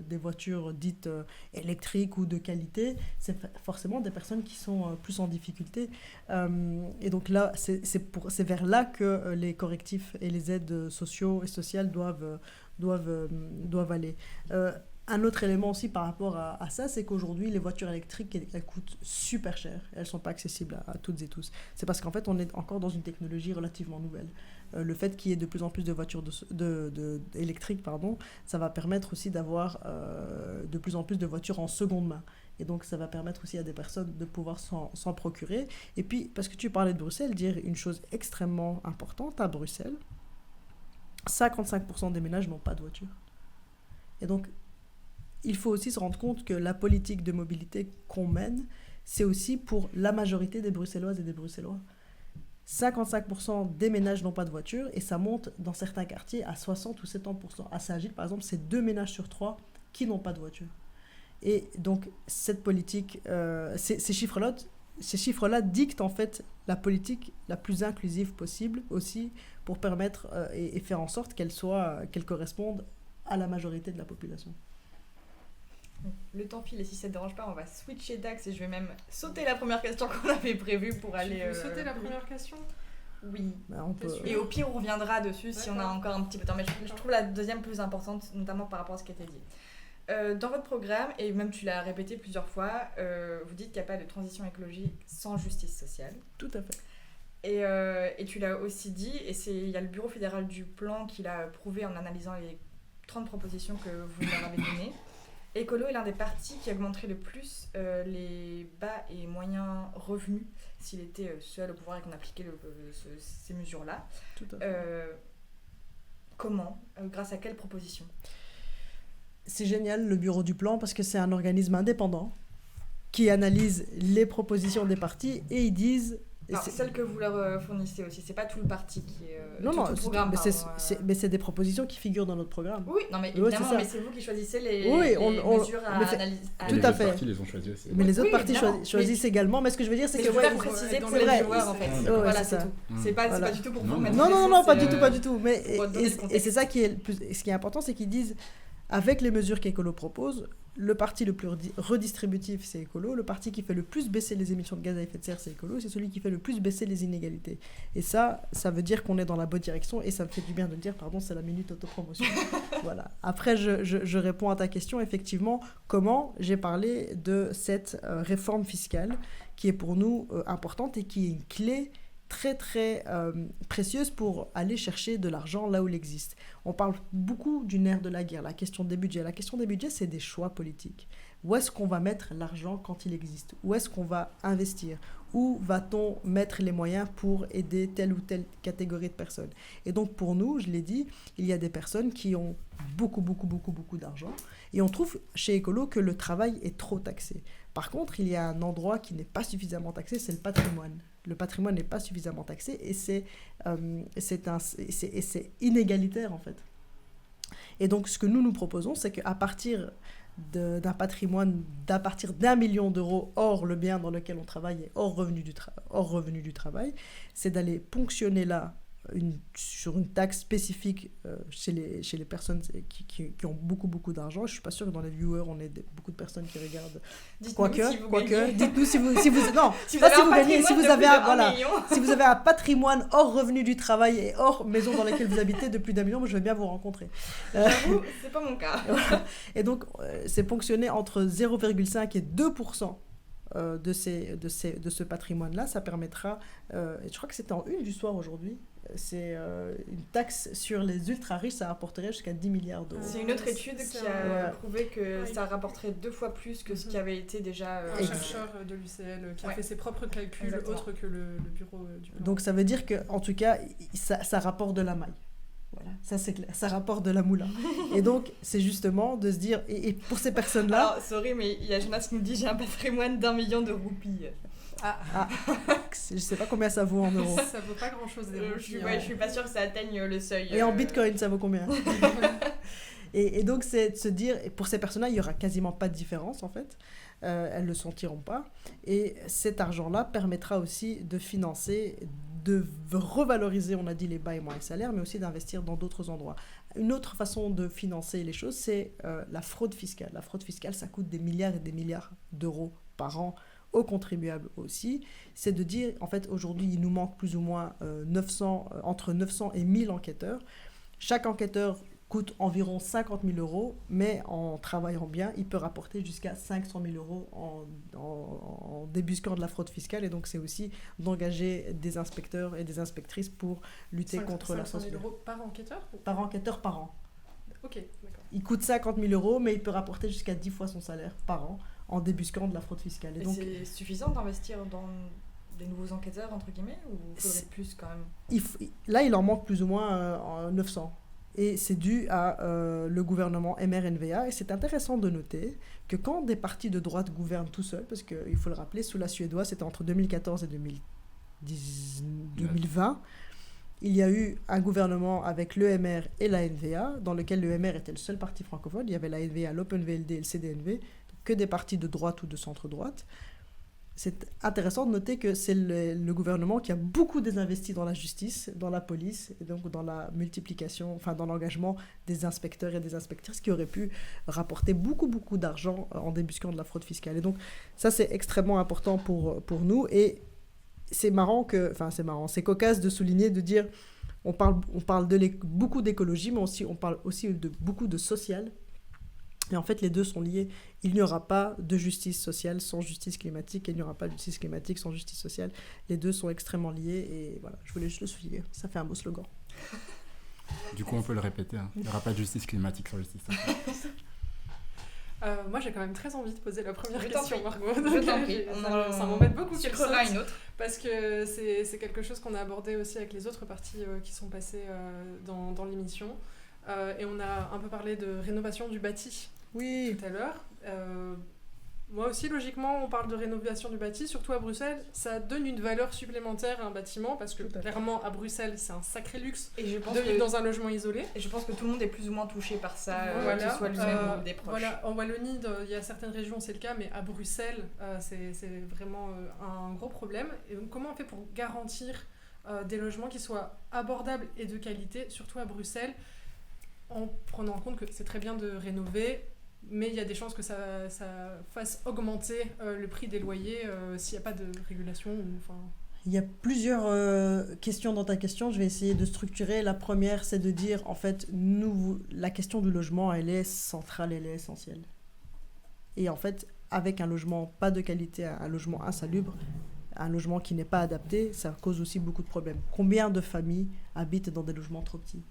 des voitures dites électriques ou de qualité, c'est forcément des personnes qui sont plus en difficulté. Et donc là, c'est vers là que les correctifs et les aides sociaux et sociales doivent aller. Un autre élément aussi par rapport à ça, c'est qu'aujourd'hui, les voitures électriques, elles coûtent super cher. Elles ne sont pas accessibles à toutes et tous. C'est parce qu'en fait, on est encore dans une technologie relativement nouvelle. Le fait qu'il y ait de plus en plus de voitures électriques, ça va permettre aussi d'avoir de plus en plus de voitures en seconde main. Et donc, ça va permettre aussi à des personnes de pouvoir s'en procurer. Et puis, parce que tu parlais de Bruxelles, dire une chose extrêmement importante, à Bruxelles, 55% des ménages n'ont pas de voiture. Et donc, il faut aussi se rendre compte que la politique de mobilité qu'on mène, c'est aussi pour la majorité des Bruxelloises et des Bruxellois. 55% des ménages n'ont pas de voiture et ça monte dans certains quartiers à 60 ou 70%. À Saint-Gilles, par exemple, c'est 2 ménages sur 3 qui n'ont pas de voiture. Et donc, cette politique, ces chiffres-là dictent en fait la politique la plus inclusive possible aussi pour permettre et faire en sorte qu'elle corresponde à la majorité de la population. Le temps file et si ça ne te dérange pas, on va switcher d'axe et je vais même sauter la première question qu'on avait prévue pour aller... Tu veux sauter la première question ? Oui. Bah, on peut... Et au pire, on reviendra dessus si on a encore un petit peu de temps. Mais je trouve la deuxième plus importante, notamment par rapport à ce qui a été dit. Dans votre programme, et même tu l'as répété plusieurs fois, vous dites qu'il n'y a pas de transition écologique sans justice sociale. Tout à fait. Et tu l'as aussi dit, et il y a le Bureau fédéral du plan qui l'a prouvé en analysant les 30 propositions que vous leur avez données. Écolo est l'un des partis qui augmenterait le plus les bas et moyens revenus s'il était seul au pouvoir et qu'on appliquait ces mesures-là. Tout à fait. Comment ? Grâce à quelle proposition ? C'est génial, le bureau du plan, parce que c'est un organisme indépendant qui analyse les propositions des partis et ils disent... Alors, celle que vous leur fournissez aussi, c'est pas tout le parti qui est... Non, tout le programme, mais c'est des propositions qui figurent dans notre programme. Oui, non, mais évidemment, mais c'est vous qui choisissez les mesures à analyser. Tout à fait. Les autres partis les ont choisis aussi. Mais les autres partis choisissent également, mais ce que je veux dire, c'est que... Je préfère préciser pour les viewers, en fait. Voilà, c'est tout. C'est pas du tout pour vous mettre... Non, pas du tout. Et c'est ça qui est ce qui est important, c'est qu'ils disent, avec les mesures qu'Ecolo propose, le parti le plus redistributif, c'est Écolo. Le parti qui fait le plus baisser les émissions de gaz à effet de serre, c'est Écolo. C'est celui qui fait le plus baisser les inégalités. Et ça veut dire qu'on est dans la bonne direction. Et ça me fait du bien de le dire. Pardon, c'est la minute autopromotion. Voilà. Après, je réponds à ta question. Effectivement, comment j'ai parlé de cette réforme fiscale qui est pour nous importante et qui est une clé très très précieuse pour aller chercher de l'argent là où il existe. On parle beaucoup du nerf de la guerre, la question des budgets. La question des budgets, c'est des choix politiques. Où est-ce qu'on va mettre l'argent quand il existe ? Où est-ce qu'on va investir ? Où va-t-on mettre les moyens pour aider telle ou telle catégorie de personnes ? Et donc pour nous, je l'ai dit, il y a des personnes qui ont beaucoup d'argent et on trouve chez Écolo que le travail est trop taxé. Par contre, il y a un endroit qui n'est pas suffisamment taxé, c'est le patrimoine. Le patrimoine n'est pas suffisamment taxé et c'est inégalitaire en fait. Et donc ce que nous proposons, c'est qu'à partir d'un patrimoine d'à partir d'1 million d'euros hors le bien dans lequel on travaille et hors revenu du travail, c'est d'aller ponctionner là sur une taxe spécifique chez les personnes qui ont beaucoup d'argent. Je ne suis pas sûre que dans les viewers, on ait beaucoup de personnes qui regardent. Quoique, dites-nous si vous gagnez, si vous avez un patrimoine hors revenu du travail et hors maison dans laquelle vous habitez de plus d'1 million, je vais bien vous rencontrer. J'avoue, c'est pas mon cas. Et donc, c'est ponctionné entre 0,5 et 2% de ce patrimoine-là. Ça permettra, je crois que c'était en une du soir aujourd'hui, c'est une taxe sur les ultra-riches, ça rapporterait jusqu'à 10 milliards d'euros. C'est une autre étude qui a prouvé que ça rapporterait 2 fois plus que ce qui avait été déjà... Un chercheur de l'UCL qui a fait ses propres calculs autres que le bureau du plan. Donc ça veut dire qu'en tout cas, ça rapporte de la maille. Voilà, ça c'est clair, ça rapporte de la moula. Et donc, c'est justement de se dire, et pour ces personnes-là... Alors, sorry, mais il y a Jonas qui nous dit, j'ai un patrimoine d'1 million de roupies. Je sais pas combien ça vaut en euros. Ça vaut pas grand-chose des roupies. Je suis pas sûre que ça atteigne le seuil. Et en bitcoin, ça vaut combien? et donc, c'est de se dire, et pour ces personnes-là, il y aura quasiment pas de différence, en fait. Elles le sentiront pas. Et cet argent-là permettra aussi de financer, de revaloriser, on a dit, les bas et moyens salaires, mais aussi d'investir dans d'autres endroits. Une autre façon de financer les choses, c'est la fraude fiscale. La fraude fiscale, ça coûte des milliards et des milliards d'euros par an aux contribuables aussi. C'est de dire, en fait, aujourd'hui, il nous manque plus ou moins entre 900 et 1000 enquêteurs. Chaque enquêteur coûte environ 50 000 euros, mais en travaillant bien, il peut rapporter jusqu'à 500 000 euros en débusquant de la fraude fiscale. Et donc, c'est aussi d'engager des inspecteurs et des inspectrices pour lutter contre la fraude. 500 000 euros par enquêteur ? Par enquêteur par an. Ok, d'accord. Il coûte 50 000 euros, mais il peut rapporter jusqu'à 10 fois son salaire par an en débusquant de la fraude fiscale. Et donc, c'est suffisant d'investir dans des nouveaux enquêteurs, entre guillemets, ou il faudrait plus quand même ? Là, il en manque plus ou moins 900. Et c'est dû à le gouvernement MRNVA. Et c'est intéressant de noter que quand des partis de droite gouvernent tout seuls, parce qu'il faut le rappeler, sous la suédoise, c'était entre 2014 et 2020, il y a eu un gouvernement avec l'EMR et la NVA, dans lequel l'EMR était le seul parti francophone. Il y avait la NVA, l'OpenVLD et le CDNV, que des partis de droite ou de centre-droite. C'est intéressant de noter que c'est le gouvernement qui a beaucoup désinvesti dans la justice, dans la police, et donc dans la multiplication, enfin dans l'engagement des inspecteurs et des inspectrices qui auraient pu rapporter beaucoup d'argent en débusquant de la fraude fiscale. Et donc ça, c'est extrêmement important pour nous. Et c'est c'est cocasse de souligner, de dire, on parle beaucoup d'écologie, mais aussi, on parle aussi de beaucoup de social. Et en fait, les deux sont liés. Il n'y aura pas de justice sociale sans justice climatique, et il n'y aura pas de justice climatique sans justice sociale. Les deux sont extrêmement liés, et voilà, je voulais juste le souligner. Ça fait un beau slogan. Du coup, on peut le répéter, hein. Il n'y aura pas de justice climatique sans justice sociale. Moi, j'ai quand même très envie de poser la première Je t'en question, prie. Margot. Je t'en prie. Ça m'embête beaucoup Tu qu'elle creras saute, une autre. parce que c'est quelque chose qu'on a abordé aussi avec les autres parties qui sont passées dans l'émission. Et on a un peu parlé de rénovation du bâti tout à l'heure. Moi aussi, logiquement, on parle de rénovation du bâti, surtout à Bruxelles. Ça donne une valeur supplémentaire à un bâtiment, parce que clairement, à Bruxelles, c'est un sacré luxe de vivre dans un logement isolé. Et je pense que tout le monde est plus ou moins touché par ça, Voilà. que ce soit lui-même ou des proches. Voilà. En Wallonie, il y a certaines régions, c'est le cas, mais à Bruxelles, c'est vraiment un gros problème. Et donc, comment on fait pour garantir des logements qui soient abordables et de qualité, surtout à Bruxelles, en prenant en compte que c'est très bien de rénover, mais il y a des chances que ça fasse augmenter le prix des loyers s'il n'y a pas de régulation. Il y a plusieurs questions dans ta question. Je vais essayer de structurer. La première, c'est de dire, en fait, la question du logement, elle est centrale, elle est essentielle. Et en fait, avec un logement pas de qualité, un logement insalubre, un logement qui n'est pas adapté, ça cause aussi beaucoup de problèmes. Combien de familles habitent dans des logements trop petits ?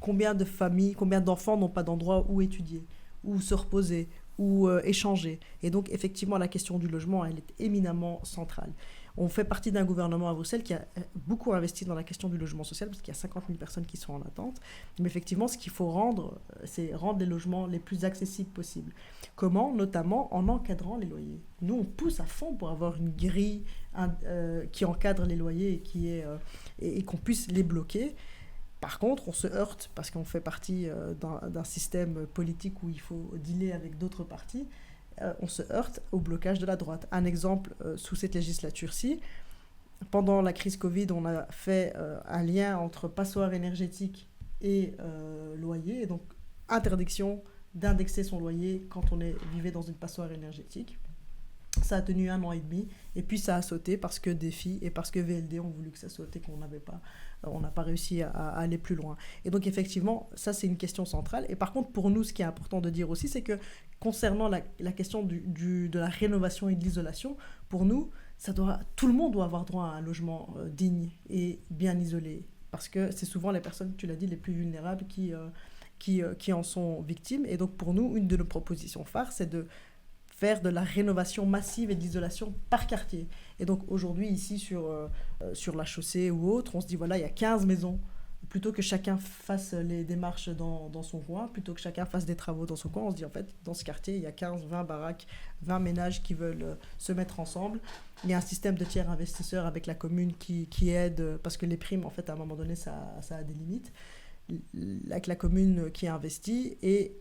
Combien de familles, combien d'enfants n'ont pas d'endroit où étudier, où se reposer, où échanger. Et donc, effectivement, la question du logement, elle est éminemment centrale. On fait partie d'un gouvernement à Bruxelles qui a beaucoup investi dans la question du logement social, parce qu'il y a 50 000 personnes qui sont en attente. Mais effectivement, ce qu'il faut rendre, c'est rendre les logements les plus accessibles possibles. Comment ? Notamment en encadrant les loyers. Nous, on pousse à fond pour avoir une grille qui encadre les loyers et qu'on puisse les bloquer. Par contre, on se heurte, parce qu'on fait partie d'un système politique où il faut dealer avec d'autres partis, on se heurte au blocage de la droite. Un exemple, sous cette législature-ci, pendant la crise Covid, on a fait un lien entre passoire énergétique et loyer, et donc interdiction d'indexer son loyer quand on vivait dans une passoire énergétique. Ça a tenu 1 an et demi, et puis ça a sauté parce que Défi et parce que VLD ont voulu que ça saute et on n'a pas réussi à aller plus loin. Et donc effectivement, ça c'est une question centrale. Et par contre, pour nous, ce qui est important de dire aussi, c'est que concernant la question de la rénovation et de l'isolation, pour nous, tout le monde doit avoir droit à un logement digne et bien isolé. Parce que c'est souvent les personnes, tu l'as dit, les plus vulnérables qui en sont victimes. Et donc pour nous, une de nos propositions phares, c'est de faire de la rénovation massive et de l'isolation par quartier. Et donc aujourd'hui, ici, sur la chaussée ou autre, on se dit, voilà, il y a 15 maisons. Plutôt que chacun fasse les démarches dans son coin, plutôt que chacun fasse des travaux dans son coin, on se dit, en fait, dans ce quartier, il y a 15, 20 baraques, 20 ménages qui veulent se mettre ensemble. Il y a un système de tiers investisseurs avec la commune qui aide, parce que les primes, en fait, à un moment donné, ça a des limites. Avec la commune qui investit, et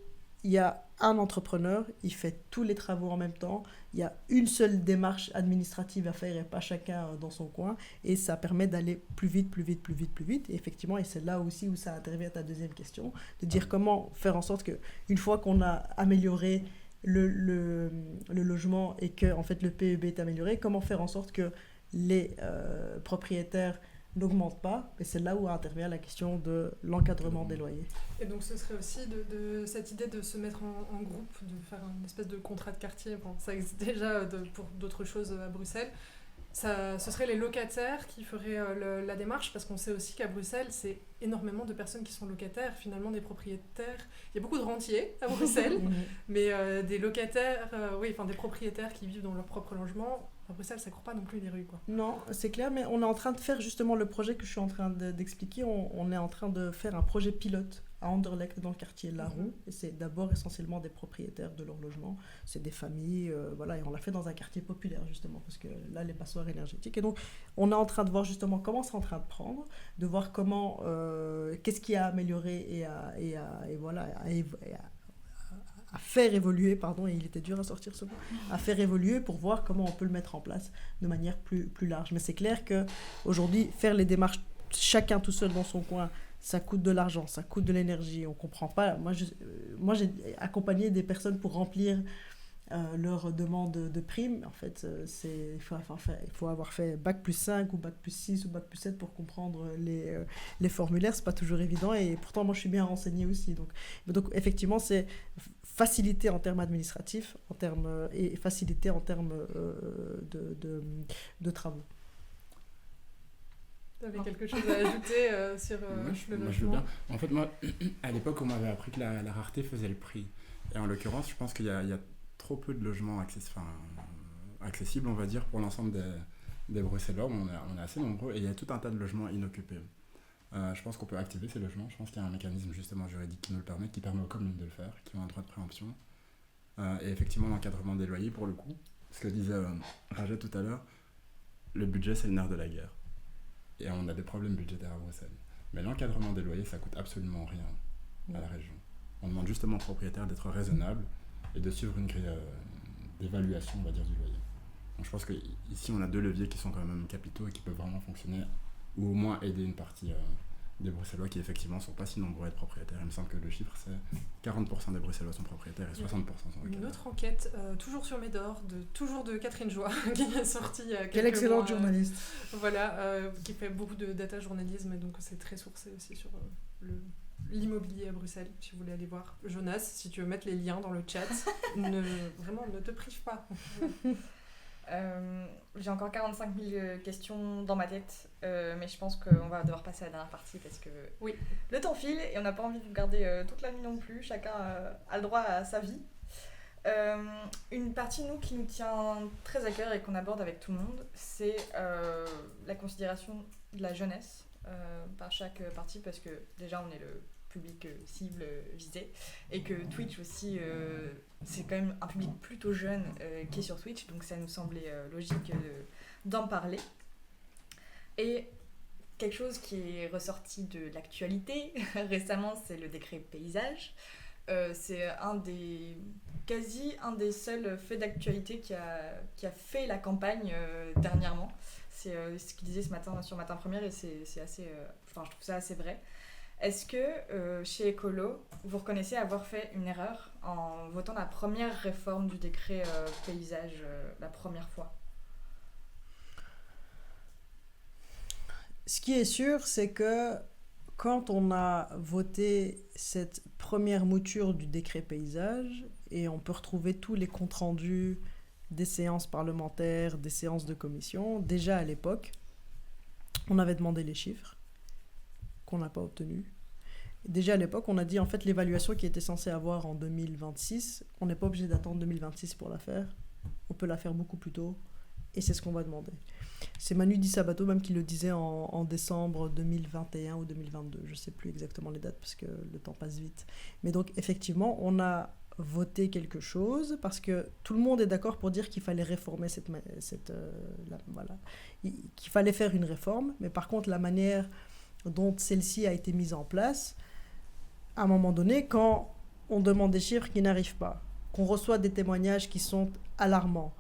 il y a un entrepreneur, il fait tous les travaux en même temps, il y a une seule démarche administrative à faire et pas chacun dans son coin, et ça permet d'aller plus vite. Et effectivement, et c'est là aussi où ça intervient à ta deuxième question, de dire comment faire en sorte qu'une fois qu'on a amélioré le logement et que en fait, le PEB est amélioré, comment faire en sorte que les propriétaires n'augmente pas, et c'est là où intervient la question de l'encadrement des loyers. Et donc ce serait aussi de cette idée de se mettre en groupe, de faire une espèce de contrat de quartier, bon, ça existe déjà pour d'autres choses à Bruxelles. Ce serait les locataires qui feraient la démarche, parce qu'on sait aussi qu'à Bruxelles, c'est énormément de personnes qui sont locataires, finalement des propriétaires. Il y a beaucoup de rentiers à Bruxelles, mais des locataires, des propriétaires qui vivent dans leur propre logement. À Bruxelles, ça ne court pas non plus les rues, quoi. Non, c'est clair, mais on est en train de faire justement le projet que je suis en train d'expliquer. On est en train de faire un projet pilote à Anderlecht, dans le quartier Laroux. Et c'est d'abord essentiellement des propriétaires de leur logement. C'est des familles, et on l'a fait dans un quartier populaire, justement, parce que là, les passoires énergétiques. Et donc, on est en train de voir justement comment c'est en train de prendre, de voir comment, qu'est-ce qui a amélioré à faire évoluer, et il était dur à sortir ce mot, à faire évoluer pour voir comment on peut le mettre en place de manière plus large. Mais c'est clair qu'aujourd'hui, faire les démarches chacun tout seul dans son coin, ça coûte de l'argent, ça coûte de l'énergie, on comprend pas. Moi, j'ai accompagné des personnes pour remplir leur demande de prime. En fait, il faut avoir fait Bac+5 ou Bac+6 ou Bac+7 pour comprendre les formulaires. C'est pas toujours évident, et pourtant moi je suis bien renseignée aussi. Donc effectivement, c'est facilité en termes administratifs, et facilité en termes de travaux. Tu avais quelque chose à ajouter sur le logement ? Moi, je veux bien. En fait, moi, à l'époque, on m'avait appris que la rareté faisait le prix. Et en l'occurrence, je pense qu'il y a trop peu de logements accessibles, on va dire, pour l'ensemble des Bruxellois. On est assez nombreux et il y a tout un tas de logements inoccupés. Je pense qu'on peut activer ces logements. Je pense qu'il y a un mécanisme justement juridique qui nous le permet, qui permet aux communes de le faire, qui ont un droit de préemption. Et effectivement, l'encadrement des loyers, pour le coup, ce que disait Rajat tout à l'heure, le budget, c'est le nerf de la guerre. Et on a des problèmes budgétaires à Bruxelles. Mais l'encadrement des loyers, ça coûte absolument rien à la région. On demande justement aux propriétaires d'être raisonnables et de suivre une grille d'évaluation, on va dire, du loyer. Donc je pense qu'ici, on a 2 leviers qui sont quand même capitaux et qui peuvent vraiment fonctionner, ou au moins aider une partie des Bruxellois qui, effectivement, ne sont pas si nombreux à être propriétaires. Il me semble que le chiffre, c'est 40% des Bruxellois sont propriétaires et 60% sont locataires. Une autre enquête, toujours sur Médor, toujours de Catherine Joie, qui est sortie il y a quelques mois. Quelle excellente journaliste. Voilà, qui fait beaucoup de data journalisme, et donc c'est très sourcé aussi sur l'immobilier à Bruxelles, si vous voulez aller voir. Jonas, si tu veux mettre les liens dans le chat, vraiment, ne te prive pas. J'ai encore 45 000 questions dans ma tête, mais je pense qu'on va devoir passer à la dernière partie parce que oui, le temps file et on n'a pas envie de vous garder toute la nuit non plus. Chacun a le droit à sa vie. Une partie de nous qui nous tient très à cœur et qu'on aborde avec tout le monde, c'est la considération de la jeunesse par chaque partie, parce que déjà on est le public cible visé et que Twitch aussi c'est quand même un public plutôt jeune qui est sur Twitch, donc ça nous semblait logique d'en parler. Et quelque chose qui est ressorti de l'actualité récemment, c'est le décret paysage. C'est un des seuls faits d'actualité qui a fait la campagne dernièrement. C'est ce qu'il disait ce matin sur Matin Première, et c'est assez, je trouve ça assez vrai. Est-ce que chez Écolo, vous reconnaissez avoir fait une erreur en votant la première réforme du décret paysage la première fois ? Ce qui est sûr, c'est que quand on a voté cette première mouture du décret paysage, et on peut retrouver tous les comptes rendus des séances parlementaires, des séances de commission, déjà à l'époque, on avait demandé les chiffres qu'on n'a pas obtenus. Déjà à l'époque, on a dit en fait l'évaluation qui était censée avoir en 2026, on n'est pas obligé d'attendre 2026 pour la faire, on peut la faire beaucoup plus tôt, et c'est ce qu'on va demander. C'est Manu Di Sabato même qui le disait en décembre 2021 ou 2022, je ne sais plus exactement les dates parce que le temps passe vite. Mais donc effectivement, on a voté quelque chose parce que tout le monde est d'accord pour dire qu'il fallait réformer voilà, qu'il fallait faire une réforme, mais par contre la manière dont celle-ci a été mise en place, à un moment donné, quand on demande des chiffres qui n'arrivent pas, qu'on reçoit des témoignages qui sont alarmants,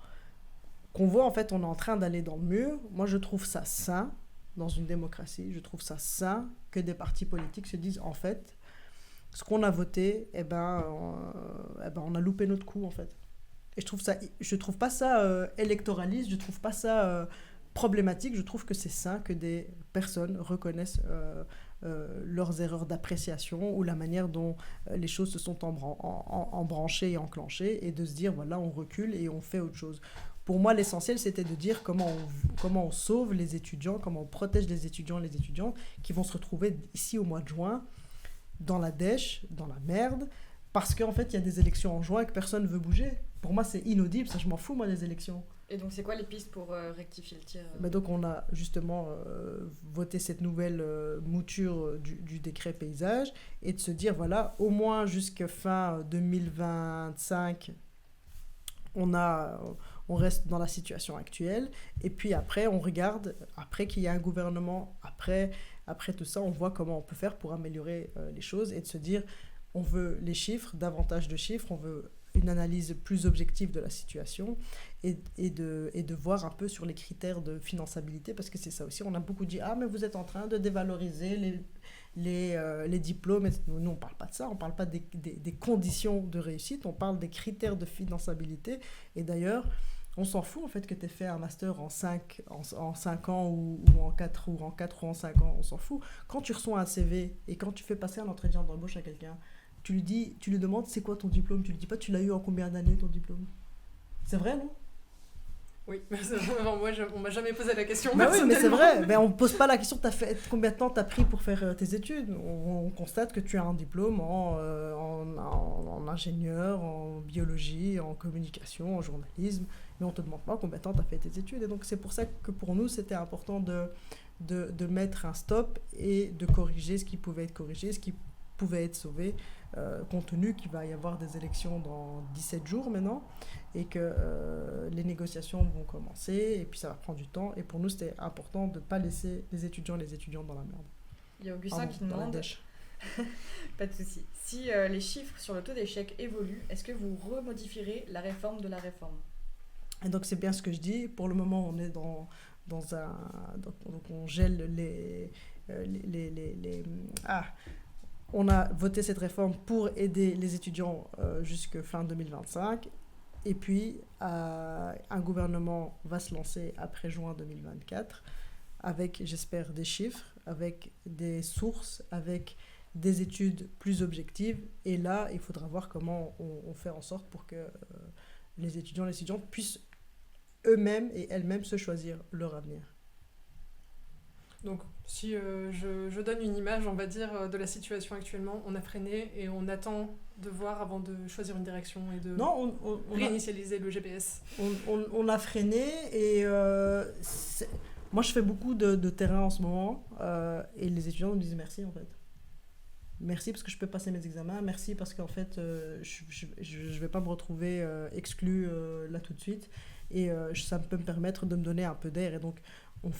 qu'on voit en fait on est en train d'aller dans le mur, moi je trouve ça sain dans une démocratie, je trouve ça sain que des partis politiques se disent en fait ce qu'on a voté, on a loupé notre coup en fait. Et je trouve pas ça électoraliste, je trouve pas ça problématique, je trouve que c'est sain que des personnes reconnaissent leurs erreurs d'appréciation ou la manière dont les choses se sont embranchées et enclenchées, et de se dire voilà on recule et on fait autre chose. Pour moi, l'essentiel, c'était de dire comment on sauve les étudiants, comment on protège les étudiants qui vont se retrouver ici au mois de juin, dans la dèche, dans la merde, parce qu'en fait, il y a des élections en juin et que personne ne veut bouger. Pour moi, c'est inaudible, ça, je m'en fous, moi, des élections. Et donc, c'est quoi les pistes pour rectifier le tir Donc, on a justement voté cette nouvelle mouture du décret paysage, et de se dire, voilà, au moins jusqu'à fin 2025, on reste dans la situation actuelle, et puis après on regarde, après qu'il y a un gouvernement, après tout ça on voit comment on peut faire pour améliorer les choses, et de se dire on veut les chiffres, davantage de chiffres, on veut une analyse plus objective de la situation, et de voir un peu sur les critères de finançabilité, parce que c'est ça aussi, on a beaucoup dit mais vous êtes en train de dévaloriser les diplômes. Nous on parle pas de ça, on parle pas des conditions de réussite, on parle des critères de finançabilité. Et d'ailleurs on s'en fout en fait que tu aies fait un master en 5 ans ou en 4 ou en 5 ans, on s'en fout. Quand tu reçois un CV et quand tu fais passer un entretien d'embauche à quelqu'un, tu lui demandes c'est quoi ton diplôme, tu lui dis pas tu l'as eu en combien d'années ton diplôme. C'est vrai, non? Oui, moi on m'a jamais posé la question. Bah oui, mais c'est vrai, mais on ne pose pas la question combien de temps tu as pris pour faire tes études. On constate que tu as un diplôme en ingénieur, en biologie, en communication, en journalisme, mais on ne te demande pas combien de temps tu as fait tes études. Et donc c'est pour ça que pour nous, c'était important de mettre un stop et de corriger ce qui pouvait être corrigé, ce qui pouvait être sauvé, compte tenu qu'il va y avoir des élections dans 17 jours maintenant, et que les négociations vont commencer, et puis ça va prendre du temps. Et pour nous, c'était important de ne pas laisser les étudiantes dans la merde. Il y a Augustin qui demande, pas de souci, si les chiffres sur le taux d'échec évoluent, est-ce que vous remodifierez la réforme de la réforme? Et donc c'est bien ce que je dis. Pour le moment, on est dans un... Donc on gèle on a voté cette réforme pour aider les étudiants jusqu'à fin 2025. Et puis, un gouvernement va se lancer après juin 2024 avec, j'espère, des chiffres, avec des sources, avec des études plus objectives. Et là, il faudra voir comment on fait en sorte pour que les étudiants et les étudiantes puissent eux-mêmes et elles-mêmes se choisir leur avenir. Donc, si je donne une image, on va dire, de la situation actuellement, on a freiné et on attend de voir avant de choisir une direction et de réinitialiser le GPS. On a freiné et moi je fais beaucoup de terrain en ce moment et les étudiants me disent merci en fait. Merci parce que je peux passer mes examens, merci parce qu'en fait je vais pas me retrouver exclu là tout de suite et ça peut me permettre de me donner un peu d'air. Et donc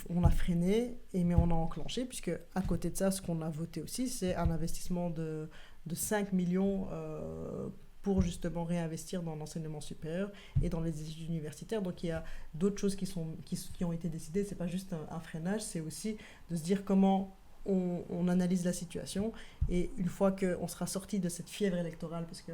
on a freiné, mais on a enclenché, puisque à côté de ça, ce qu'on a voté aussi, c'est un investissement de 5 millions pour justement réinvestir dans l'enseignement supérieur et dans les études universitaires. Donc il y a d'autres choses qui ont été décidées. C'est pas juste un freinage, c'est aussi de se dire comment on analyse la situation. Et une fois qu'on sera sorti de cette fièvre électorale, parce que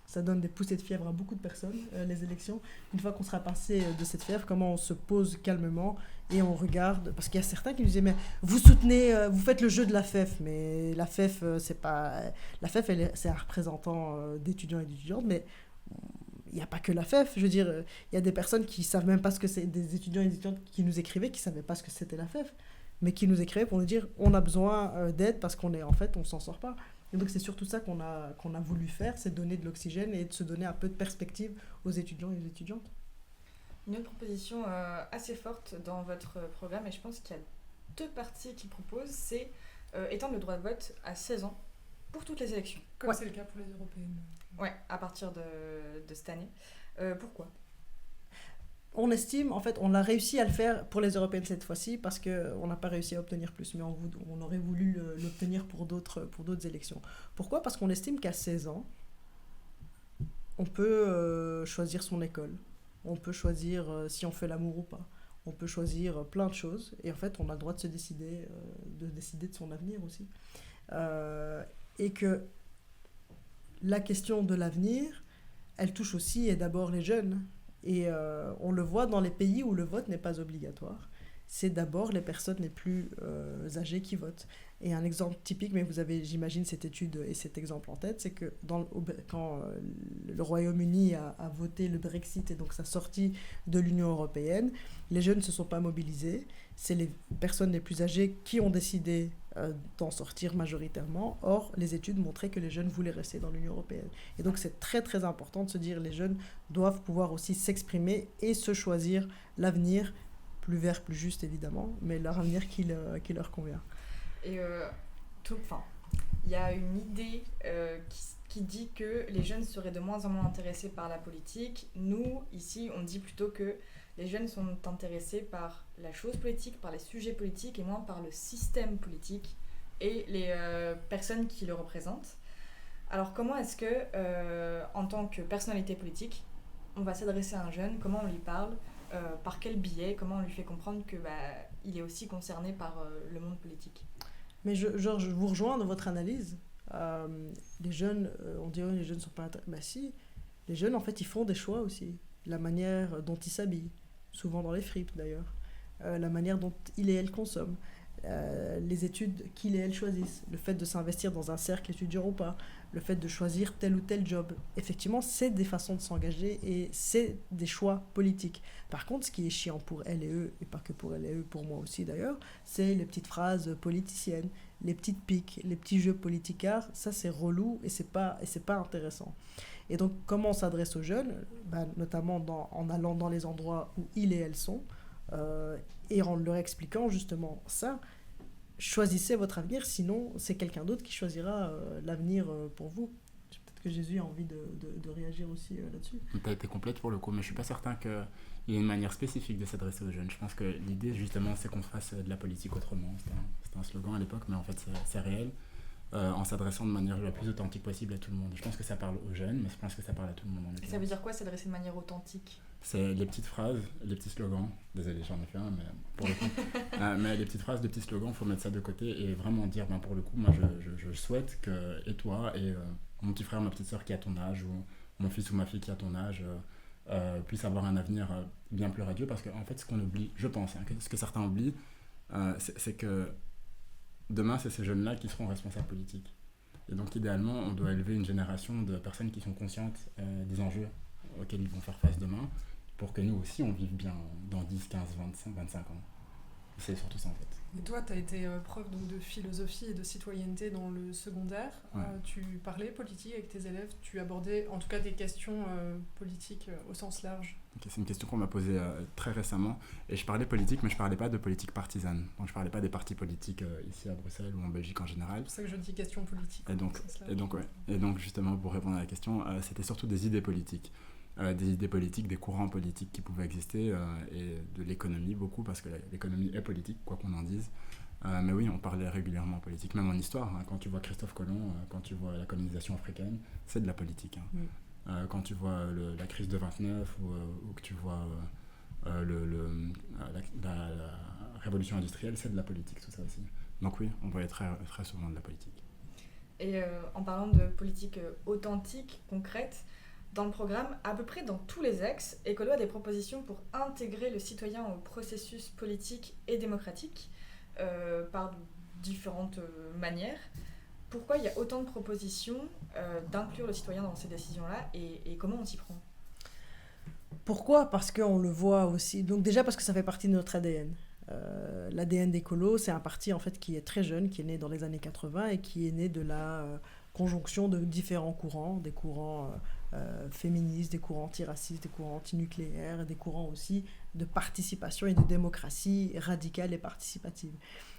ça donne des poussées de fièvre à beaucoup de personnes, les élections. Une fois qu'on sera passé de cette fièvre, comment on se pose calmement et on regarde. Parce qu'il y a certains qui nous disaient, mais vous soutenez, vous faites le jeu de la FEF. Mais la FEF, c'est pas... La FEF, c'est un représentant d'étudiants et d'étudiantes, mais il n'y a pas que la FEF. Je veux dire, il y a des personnes qui ne savent même pas ce que c'est, des étudiants et des étudiantes qui nous écrivaient, qui ne savaient pas ce que c'était la FEF, mais qui nous écrivaient pour nous dire, on a besoin d'aide parce qu'on est, en fait, on ne s'en sort pas. Et donc c'est surtout ça qu'on a voulu faire, c'est donner de l'oxygène et de se donner un peu de perspective aux étudiants et aux étudiantes. Une autre proposition assez forte dans votre programme, et je pense qu'il y a 2 parties qui proposent, c'est étendre le droit de vote à 16 ans pour toutes les élections. Comme c'est le cas pour les européennes. Ouais, à partir de cette année. Pourquoi ? On estime, en fait, on a réussi à le faire pour les européennes cette fois-ci parce qu'on n'a pas réussi à obtenir plus, mais on aurait voulu l'obtenir pour d'autres élections. Pourquoi ? Parce qu'on estime qu'à 16 ans, on peut choisir son école, on peut choisir si on fait l'amour ou pas, on peut choisir plein de choses, et en fait, on a le droit de décider de son avenir aussi. Et que la question de l'avenir, elle touche aussi et d'abord les jeunes. Et on le voit dans les pays où le vote n'est pas obligatoire. C'est d'abord les personnes les plus âgées qui votent. Et un exemple typique, mais vous avez, j'imagine, cette étude et cet exemple en tête, c'est que quand le Royaume-Uni a voté le Brexit et donc sa sortie de l'Union européenne, les jeunes ne se sont pas mobilisés. C'est les personnes les plus âgées qui ont décidé d'en sortir majoritairement. Or, les études montraient que les jeunes voulaient rester dans l'Union européenne. Et donc, c'est très, très important de se dire que les jeunes doivent pouvoir aussi s'exprimer et se choisir l'avenir, plus vert, plus juste, évidemment, mais leur avenir qui leur convient. Et il y a une idée qui dit que les jeunes seraient de moins en moins intéressés par la politique. Nous, ici, on dit plutôt que les jeunes sont intéressés par la chose politique, par les sujets politiques et moins par le système politique et les personnes qui le représentent. Alors comment est-ce que, en tant que personnalité politique, on va s'adresser à un jeune, comment on lui parle, par quel biais, comment on lui fait comprendre que il est aussi concerné par le monde politique. Mais je vous rejoins dans votre analyse. Les jeunes, on dirait que les jeunes ne sont pas intéressés. Bah si, les jeunes en fait ils font des choix aussi. La manière dont ils s'habillent, souvent dans les fripes d'ailleurs, la manière dont ils et elles consomment, les études qu'ils et elles choisissent, le fait de s'investir dans un cercle étudiant ou pas, le fait de choisir tel ou tel job. Effectivement, c'est des façons de s'engager et c'est des choix politiques. Par contre, ce qui est chiant pour elle et eux, et pas que pour elle et eux, pour moi aussi d'ailleurs, c'est les petites phrases politiciennes, les petites piques, les petits jeux politicards. Ça, c'est relou et c'est pas intéressant. Et donc, comment on s'adresse aux jeunes, notamment en allant dans les endroits où ils et elles sont, et en leur expliquant justement ça. Choisissez votre avenir, sinon c'est quelqu'un d'autre qui choisira l'avenir pour vous. Peut-être que Jésus a envie de réagir aussi là-dessus. Tu as été complète pour le coup, mais je ne suis pas certain qu'il y ait une manière spécifique de s'adresser aux jeunes. Je pense que l'idée justement c'est qu'on fasse de la politique autrement. C'était un slogan à l'époque, mais en fait c'est réel. En s'adressant de manière la plus authentique possible à tout le monde. Je pense que ça parle aux jeunes, mais je pense que ça parle à tout le monde. Et ça veut dire quoi, s'adresser de manière authentique ? C'est les petites phrases, les petits slogans. Désolé, j'en ai fait un, mais pour le coup. Mais les petites phrases, les petits slogans, il faut mettre ça de côté et vraiment dire, pour le coup, moi je souhaite que, et toi, et mon petit frère, ma petite soeur qui a ton âge, ou mon fils ou ma fille qui a ton âge, puissent avoir un avenir bien plus radieux. Parce qu'en fait, ce qu'on oublie, je pense, ce que certains oublient, c'est que demain, c'est ces jeunes-là qui seront responsables politiques. Et donc, idéalement, on doit élever une génération de personnes qui sont conscientes des enjeux auxquels ils vont faire face demain, pour que nous aussi, on vive bien dans 10, 15, 25 ans. C'est surtout ça, en fait. Et toi, tu as été prof donc, de philosophie et de citoyenneté dans le secondaire. Ouais. Tu parlais politique avec tes élèves. Tu abordais en tout cas des questions politiques au sens large. Okay, c'est une question qu'on m'a posée très récemment. Et je parlais politique, mais je ne parlais pas de politique partisane. Donc, je ne parlais pas des partis politiques ici à Bruxelles ou en Belgique en général. C'est pour ça que je dis question politique. Et donc, justement, pour répondre à la question, c'était surtout des idées politiques. Des courants politiques qui pouvaient exister et de l'économie beaucoup, parce que l'économie est politique, quoi qu'on en dise. Mais oui, on parlait régulièrement politique, même en histoire. Quand tu vois Christophe Colomb, quand tu vois la colonisation africaine, c'est de la politique. Quand tu vois la crise de 29 ou que tu vois la révolution industrielle, c'est de la politique, tout ça aussi. Donc oui, on voyait très, très souvent de la politique. Et en parlant de politique authentique, concrète, dans le programme, à peu près dans tous les axes, Écolo a des propositions pour intégrer le citoyen au processus politique et démocratique par différentes manières. Pourquoi il y a autant de propositions d'inclure le citoyen dans ces décisions-là et comment on s'y prend ? Pourquoi ? Parce qu'on le voit aussi. Donc déjà parce que ça fait partie de notre ADN. L'ADN d'Écolo, c'est un parti en fait qui est très jeune, qui est né dans les années 80 et qui est né de la conjonction de différents courants, des courants féministes, des courants antiracistes, des courants antinucléaires, des courants aussi de participation et de démocratie radicale et participative.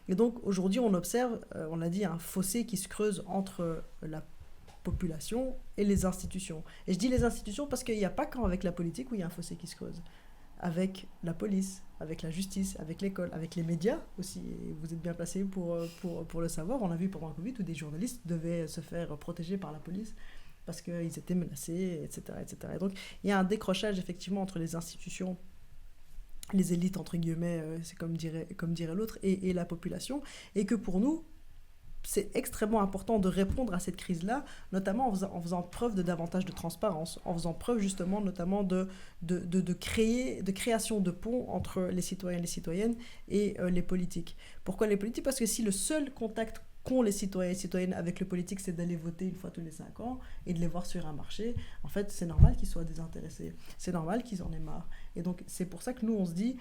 Et donc aujourd'hui on observe, on l'a dit, un fossé qui se creuse entre la population et les institutions. Et je dis les institutions parce qu'il n'y a pas qu'avec la politique où il y a un fossé qui se creuse. Avec la police, avec la justice, avec l'école, avec les médias aussi. Et vous êtes bien placés pour le savoir. On a vu pendant le Covid où des journalistes devaient se faire protéger par la police parce qu'ils étaient menacés, etc., etc. Et donc, il y a un décrochage effectivement entre les institutions, les élites, entre guillemets, c'est comme dirait l'autre, et la population. Et que pour nous, c'est extrêmement important de répondre à cette crise-là, notamment en faisant preuve de davantage de transparence, en faisant preuve justement notamment de création de ponts entre les citoyens et les citoyennes et les politiques. Pourquoi les politiques ? Parce que si le seul contact qu'ont les citoyens et les citoyennes avec le politique, c'est d'aller voter une fois tous les 5 ans et de les voir sur un marché, en fait, c'est normal qu'ils soient désintéressés. C'est normal qu'ils en aient marre. Et donc, c'est pour ça que nous, on se dit,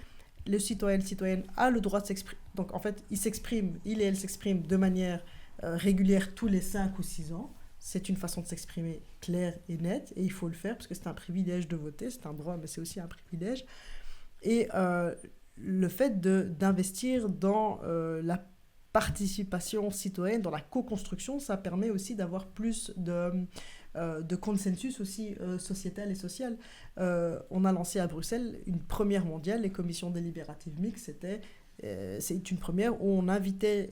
le citoyen et la citoyenne a le droit de s'exprimer. Donc, en fait, il et elle s'expriment de manière régulière tous les 5 ou 6 ans. C'est une façon de s'exprimer claire et nette, et il faut le faire parce que c'est un privilège de voter, c'est un droit, mais c'est aussi un privilège. Et le fait d'investir dans la participation citoyenne, dans la co-construction, ça permet aussi d'avoir plus de consensus aussi sociétal et social. On a lancé à Bruxelles une première mondiale, les commissions délibératives mixtes, c'est une première où on invitait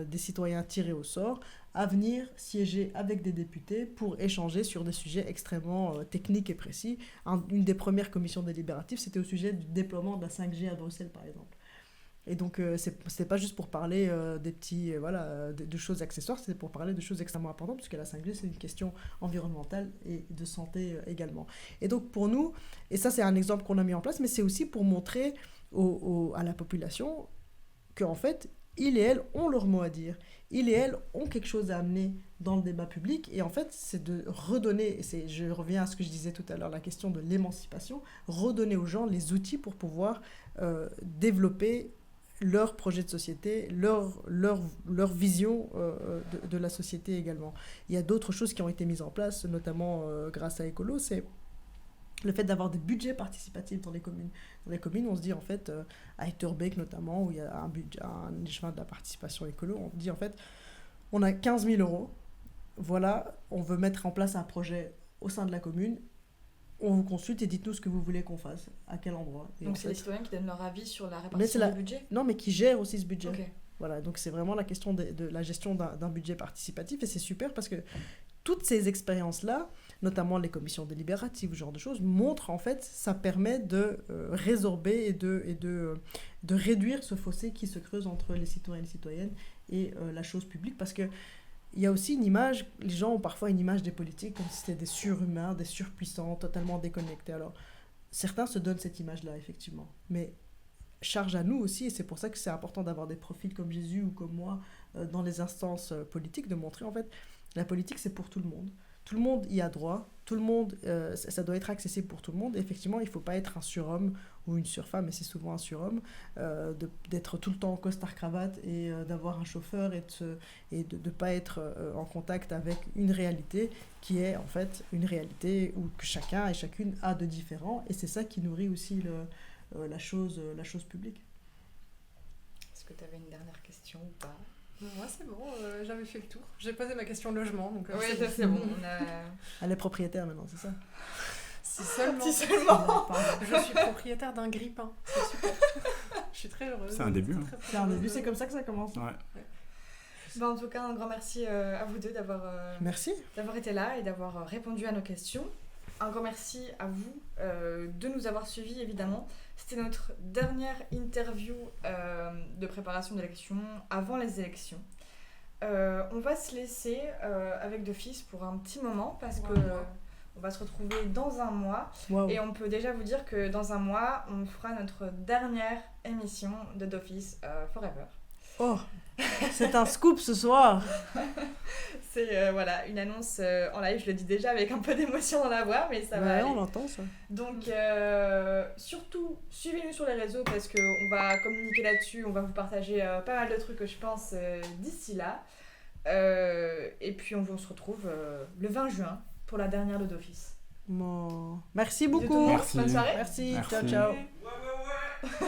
des citoyens tirés au sort à venir siéger avec des députés pour échanger sur des sujets extrêmement techniques et précis. Une des premières commissions délibératives, c'était au sujet du déploiement de la 5G à Bruxelles, par exemple. Et donc, c'est pas juste pour parler de choses accessoires, c'est pour parler de choses extrêmement importantes, puisque la 5G, c'est une question environnementale et de santé également. Et donc, pour nous, et ça, c'est un exemple qu'on a mis en place, mais c'est aussi pour montrer à la population qu'en fait, ils et elles ont leur mot à dire. Ils et elles ont quelque chose à amener dans le débat public. Et en fait, c'est de redonner, je reviens à ce que je disais tout à l'heure, la question de l'émancipation, redonner aux gens les outils pour pouvoir développer leur projet de société, leur vision de la société également. Il y a d'autres choses qui ont été mises en place, notamment grâce à Écolo, c'est le fait d'avoir des budgets participatifs dans les communes. Dans les communes, on se dit en fait, à Etterbeek notamment, où il y a un échevin de la participation écolo, on dit en fait, on a 15 000 €, voilà, on veut mettre en place un projet au sein de la commune, on vous consulte et dites-nous ce que vous voulez qu'on fasse, à quel endroit. Et donc c'est les citoyens qui donnent leur avis sur la répartition du budget ? Non, mais qui gèrent aussi ce budget. Okay. Voilà, donc c'est vraiment la question de la gestion d'un budget participatif, et c'est super parce que toutes ces expériences-là, notamment les commissions délibératives, ce genre de choses, montrent en fait, ça permet de résorber et de réduire ce fossé qui se creuse entre les citoyens et les citoyennes et la chose publique, parce que il y a aussi une image, les gens ont parfois une image des politiques comme si c'était des surhumains, des surpuissants, totalement déconnectés. Alors, certains se donnent cette image-là, effectivement. Mais charge à nous aussi, et c'est pour ça que c'est important d'avoir des profils comme Jésus ou comme moi dans les instances politiques, de montrer en fait, la politique c'est pour tout le monde. Tout le monde y a droit, tout le monde, ça doit être accessible pour tout le monde. Et effectivement, il ne faut pas être un surhomme ou une surfemme, et c'est souvent un surhomme, d'être tout le temps en costard-cravate et d'avoir un chauffeur et de ne pas être en contact avec une réalité qui est en fait une réalité où que chacun et chacune a de différents. Et c'est ça qui nourrit aussi la chose publique. Est-ce que tu avais une dernière question ou pas ? Moi, c'est bon, j'avais fait le tour. J'ai posé ma question logement, donc oui, c'est bon. Elle est propriétaire maintenant, c'est ça ? Si seulement. Je suis propriétaire d'un grille-pain, c'est super. Je suis très heureuse. C'est un début. C'est un début, c'est comme ça que ça commence. Ouais. Ben, en tout cas, un grand merci à vous deux d'avoir été là et d'avoir répondu à nos questions. Un grand merci à vous de nous avoir suivis, évidemment. C'était notre dernière interview de préparation d'élections avant les élections. On va se laisser avec d'office pour un petit moment parce que on va se retrouver dans un mois. Wow. Et on peut déjà vous dire que dans un mois, on fera notre dernière émission de d'office Forever. Oh, c'est un scoop ce soir. C'est voilà, une annonce en live, je le dis déjà avec un peu d'émotion dans la voix, mais ça va aller. On l'entend ça. Donc surtout, suivez-nous sur les réseaux parce qu'on va communiquer là-dessus, on va vous partager pas mal de trucs, je pense, d'ici là. Et puis on se retrouve le 20 juin pour la dernière de d'office. Bon. Merci beaucoup. Bonne soirée. Merci. Ciao, ciao. Ouais.